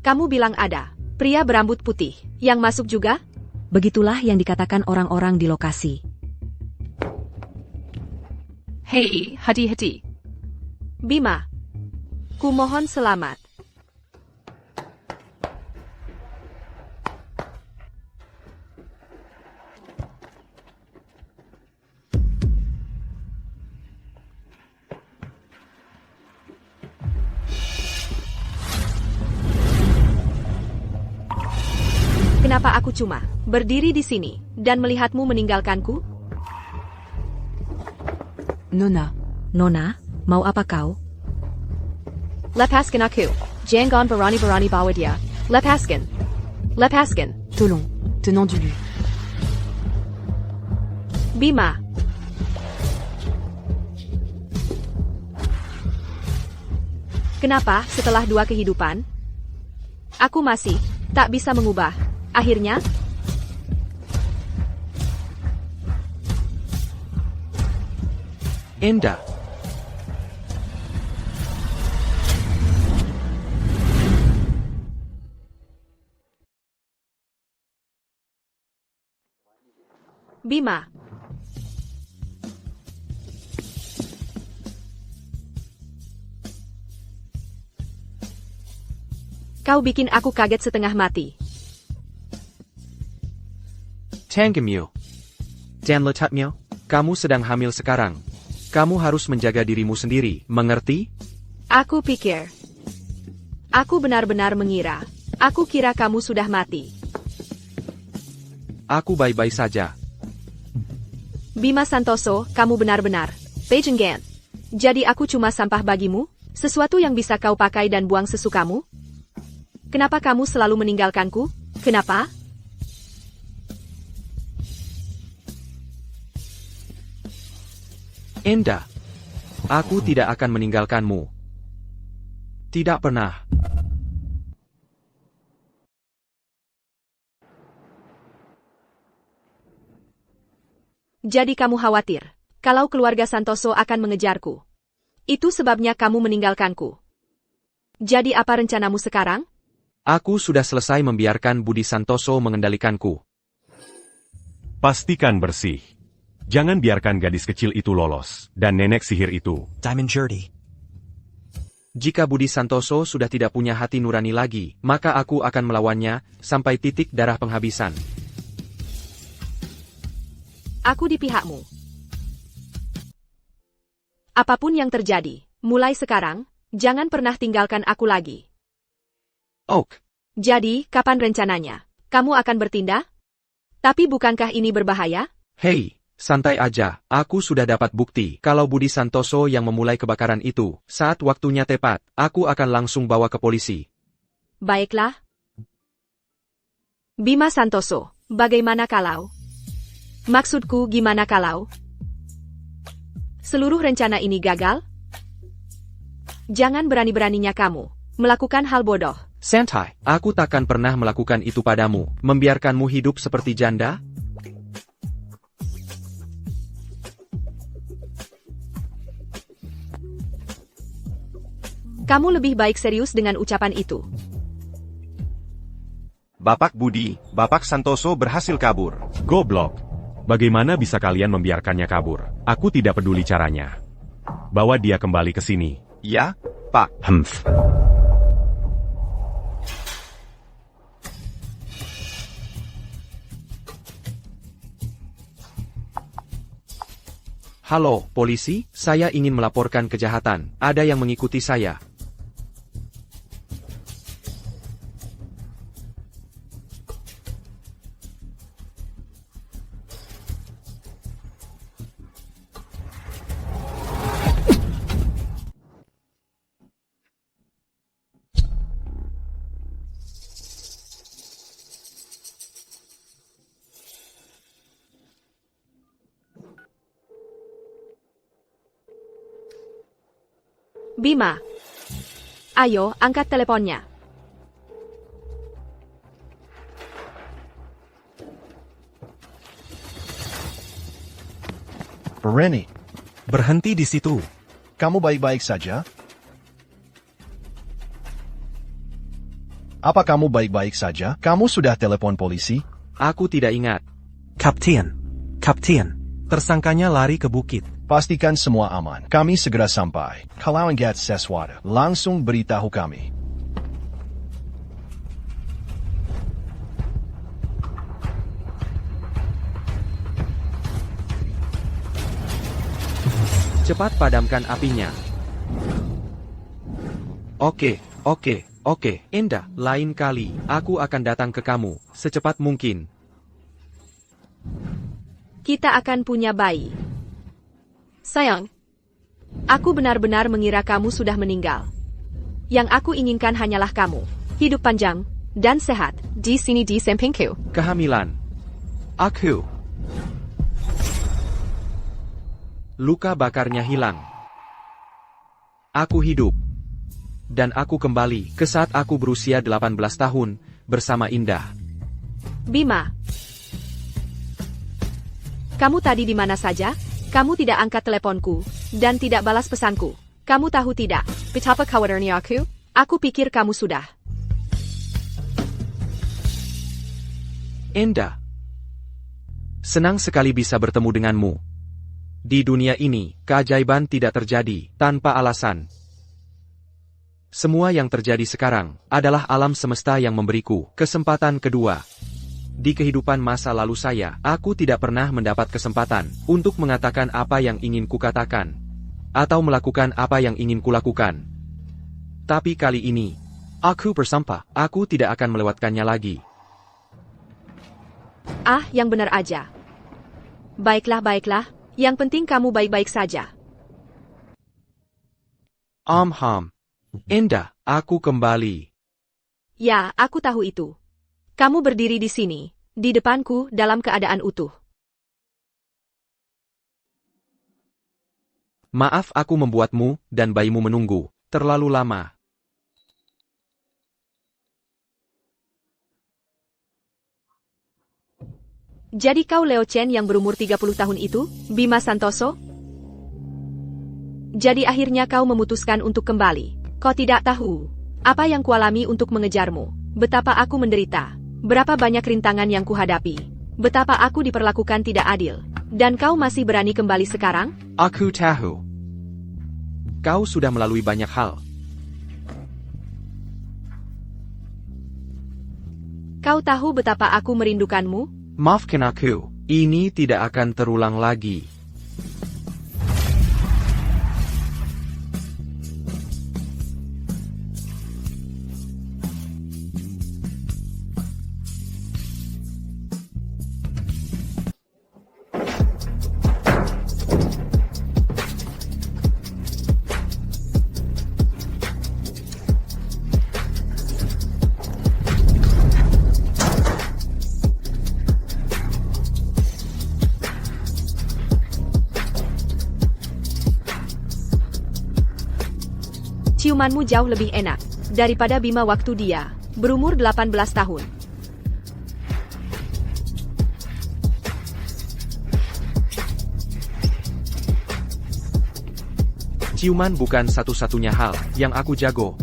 Kamu bilang ada pria berambut putih yang masuk juga? Begitulah yang dikatakan orang-orang di lokasi. Hei, hati-hati. Bima. Kumohon selamat. Kenapa aku cuma berdiri di sini dan melihatmu meninggalkanku? Nona. Nona, mau apa kau? Lepaskan aku. Jangan berani-berani bawa dia. Lepaskan. Lepaskan. Tolong. Tenant du lui. Bima. Kenapa setelah 2 kehidupan, aku masih tak bisa mengubah? Akhirnya, Enda. Bima. Kau bikin aku kaget setengah mati. Tanggemyo. Dan letaknya, kamu sedang hamil sekarang. Kamu harus menjaga dirimu sendiri, mengerti? Aku pikir. Aku benar-benar mengira. Aku kira kamu sudah mati. Aku baik-baik saja. Bima Santoso, kamu benar-benar Pejenggan. Jadi aku cuma sampah bagimu? Sesuatu yang bisa kau pakai dan buang sesukamu? Kenapa kamu selalu meninggalkanku? Kenapa? Enda. Aku tidak akan meninggalkanmu. Tidak pernah. Jadi kamu khawatir kalau keluarga Santoso akan mengejarku. Itu sebabnya kamu meninggalkanku. Jadi apa rencanamu sekarang? Aku sudah selesai membiarkan Budi Santoso mengendalikanku. Pastikan bersih. Jangan biarkan gadis kecil itu lolos, dan nenek sihir itu. Diamond Jurdy. Jika Budi Santoso sudah tidak punya hati nurani lagi, maka aku akan melawannya sampai titik darah penghabisan. Aku di pihakmu. Apapun yang terjadi, mulai sekarang, jangan pernah tinggalkan aku lagi. Oak. Jadi, kapan rencananya? Kamu akan bertindak? Tapi bukankah ini berbahaya? Hei, santai aja. Aku sudah dapat bukti kalau Budi Santoso yang memulai kebakaran itu. Saat waktunya tepat, aku akan langsung bawa ke polisi. Baiklah. Bima Santoso, bagaimana kalau? Maksudku gimana kalau? Seluruh rencana ini gagal? Jangan berani-beraninya kamu melakukan hal bodoh. Santai, aku takkan pernah melakukan itu padamu, membiarkanmu hidup seperti janda? Kamu lebih baik serius dengan ucapan itu. Bapak Budi, Bapak Santoso berhasil kabur. Goblok. Bagaimana bisa kalian membiarkannya kabur? Aku tidak peduli caranya. Bawa dia kembali ke sini. Ya, Pak. Humph. Halo, polisi, saya ingin melaporkan kejahatan. Ada yang mengikuti saya. Bima. Ayo, angkat teleponnya. Berani. Berhenti di situ. Kamu baik-baik saja? Apa kamu baik-baik saja? Kamu sudah telepon polisi? Aku tidak ingat. Kapten. Tersangkanya lari ke bukit. Pastikan semua aman. Kami segera sampai. Kalau ingat sesuatu, langsung beritahu kami. Cepat padamkan apinya. Oke. Enda, lain kali, aku akan datang ke kamu, secepat mungkin. Kita akan punya bayi. Sayang, aku benar-benar mengira kamu sudah meninggal. Yang aku inginkan hanyalah kamu. Hidup panjang dan sehat di sini di sampingku. Kehamilan. Aku. Luka bakarnya hilang. Aku hidup. Dan aku kembali ke saat aku berusia 18 tahun, bersama Indah. Bima. Kamu tadi di mana saja? Kamu tidak angkat teleponku, dan tidak balas pesanku. Kamu tahu tidak, betapa khawatirnya aku? Aku pikir kamu sudah. Enda. Senang sekali bisa bertemu denganmu. Di dunia ini, keajaiban tidak terjadi tanpa alasan. Semua yang terjadi sekarang adalah alam semesta yang memberiku kesempatan kedua. Di kehidupan masa lalu saya, aku tidak pernah mendapat kesempatan untuk mengatakan apa yang ingin kukatakan, atau melakukan apa yang ingin kulakukan. Tapi kali ini, aku bersumpah, aku tidak akan melewatkannya lagi. Ah, yang benar aja. Baiklah. Yang penting kamu baik-baik saja. Enda, aku kembali. Ya, aku tahu itu. Kamu berdiri di sini, di depanku, dalam keadaan utuh. Maaf aku membuatmu dan bayimu menunggu terlalu lama. Jadi kau Leo Chen yang berumur 30 tahun itu, Bima Santoso? Jadi akhirnya kau memutuskan untuk kembali. Kau tidak tahu apa yang kualami untuk mengejarmu. Betapa aku menderita. Berapa banyak rintangan yang kuhadapi. Betapa aku diperlakukan tidak adil. Dan kau masih berani kembali sekarang? Aku tahu. Kau sudah melalui banyak hal. Kau tahu betapa aku merindukanmu? Maafkan aku, ini tidak akan terulang lagi. Ciumanmu jauh lebih enak daripada Bima waktu dia berumur 18 tahun. Ciuman bukan satu-satunya hal yang aku jago.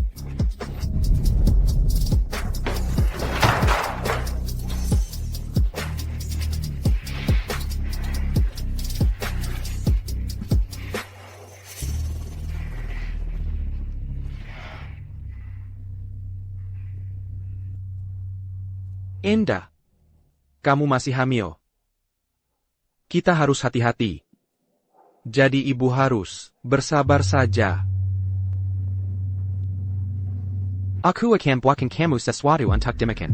Enda, kamu masih hamil. Kita harus hati-hati. Jadi ibu harus bersabar saja. Aku akan buatkan kamu sesuatu untuk dimakan.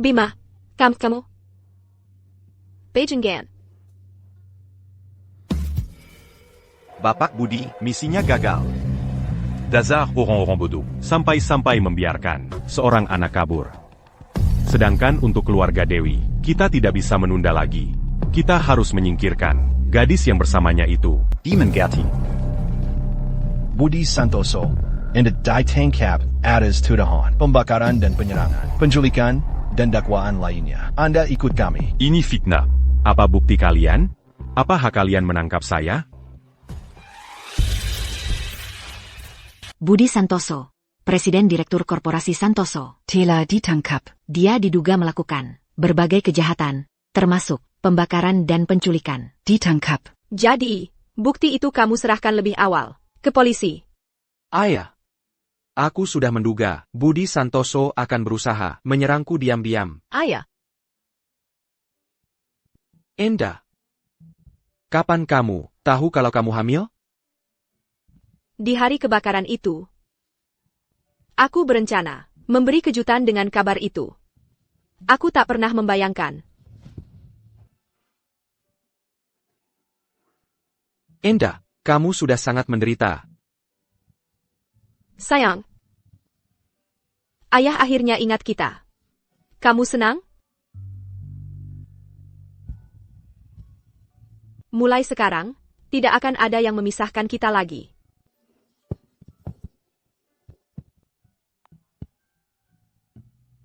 Bima, kamu. Beijinggan. Bapak Budi, misinya gagal. Dazar orang-orang bodoh. Sampai-sampai membiarkan seorang anak kabur. Sedangkan untuk keluarga Dewi, kita tidak bisa menunda lagi. Kita harus menyingkirkan gadis yang bersamanya itu. Demon Gertie. Budi Santoso, and the ditangkap atas tuduhan pembakaran dan penyerangan, penculikan, dan dakwaan lainnya. Anda ikut kami. Ini fitnah. Apa bukti kalian? Apa hak kalian menangkap saya? Budi Santoso, Presiden Direktur Korporasi Santoso. Telah ditangkap. Dia diduga melakukan berbagai kejahatan, termasuk pembakaran dan penculikan. Ditangkap. Jadi, bukti itu kamu serahkan lebih awal ke polisi. Ayah, aku sudah menduga Budi Santoso akan berusaha menyerangku diam-diam. Ayah, Enda, kapan kamu tahu kalau kamu hamil? Di hari kebakaran itu, aku berencana memberi kejutan dengan kabar itu. Aku tak pernah membayangkan. Enda, kamu sudah sangat menderita. Sayang, ayah akhirnya ingat kita. Kamu senang? Mulai sekarang, tidak akan ada yang memisahkan kita lagi.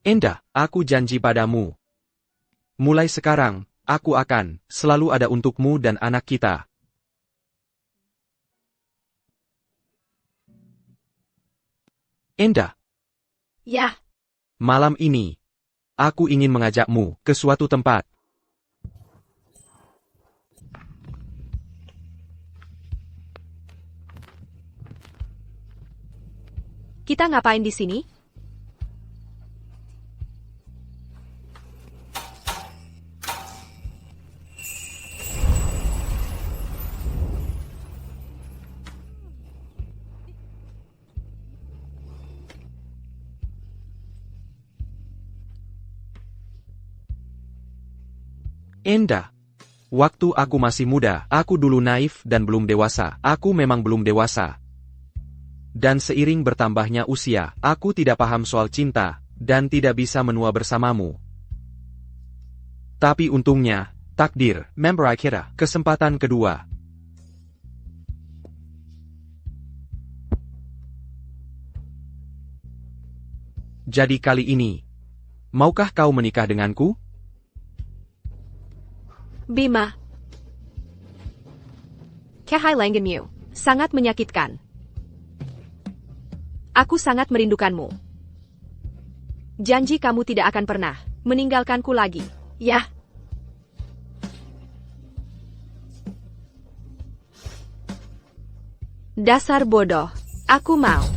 Enda, aku janji padamu. Mulai sekarang, aku akan selalu ada untukmu dan anak kita. Enda. Ya. Malam ini, aku ingin mengajakmu ke suatu tempat. Kita ngapain di sini? Enda. Waktu aku masih muda, aku dulu naif dan belum dewasa. Aku memang belum dewasa. Dan seiring bertambahnya usia, aku tidak paham soal cinta, dan tidak bisa menua bersamamu. Tapi untungnya, takdir memberi kita kesempatan kedua. Jadi kali ini, maukah kau menikah denganku? Bima. Kehilanganmu sangat menyakitkan. Aku sangat merindukanmu. Janji kamu tidak akan pernah meninggalkanku lagi, ya? Dasar bodoh, aku mau.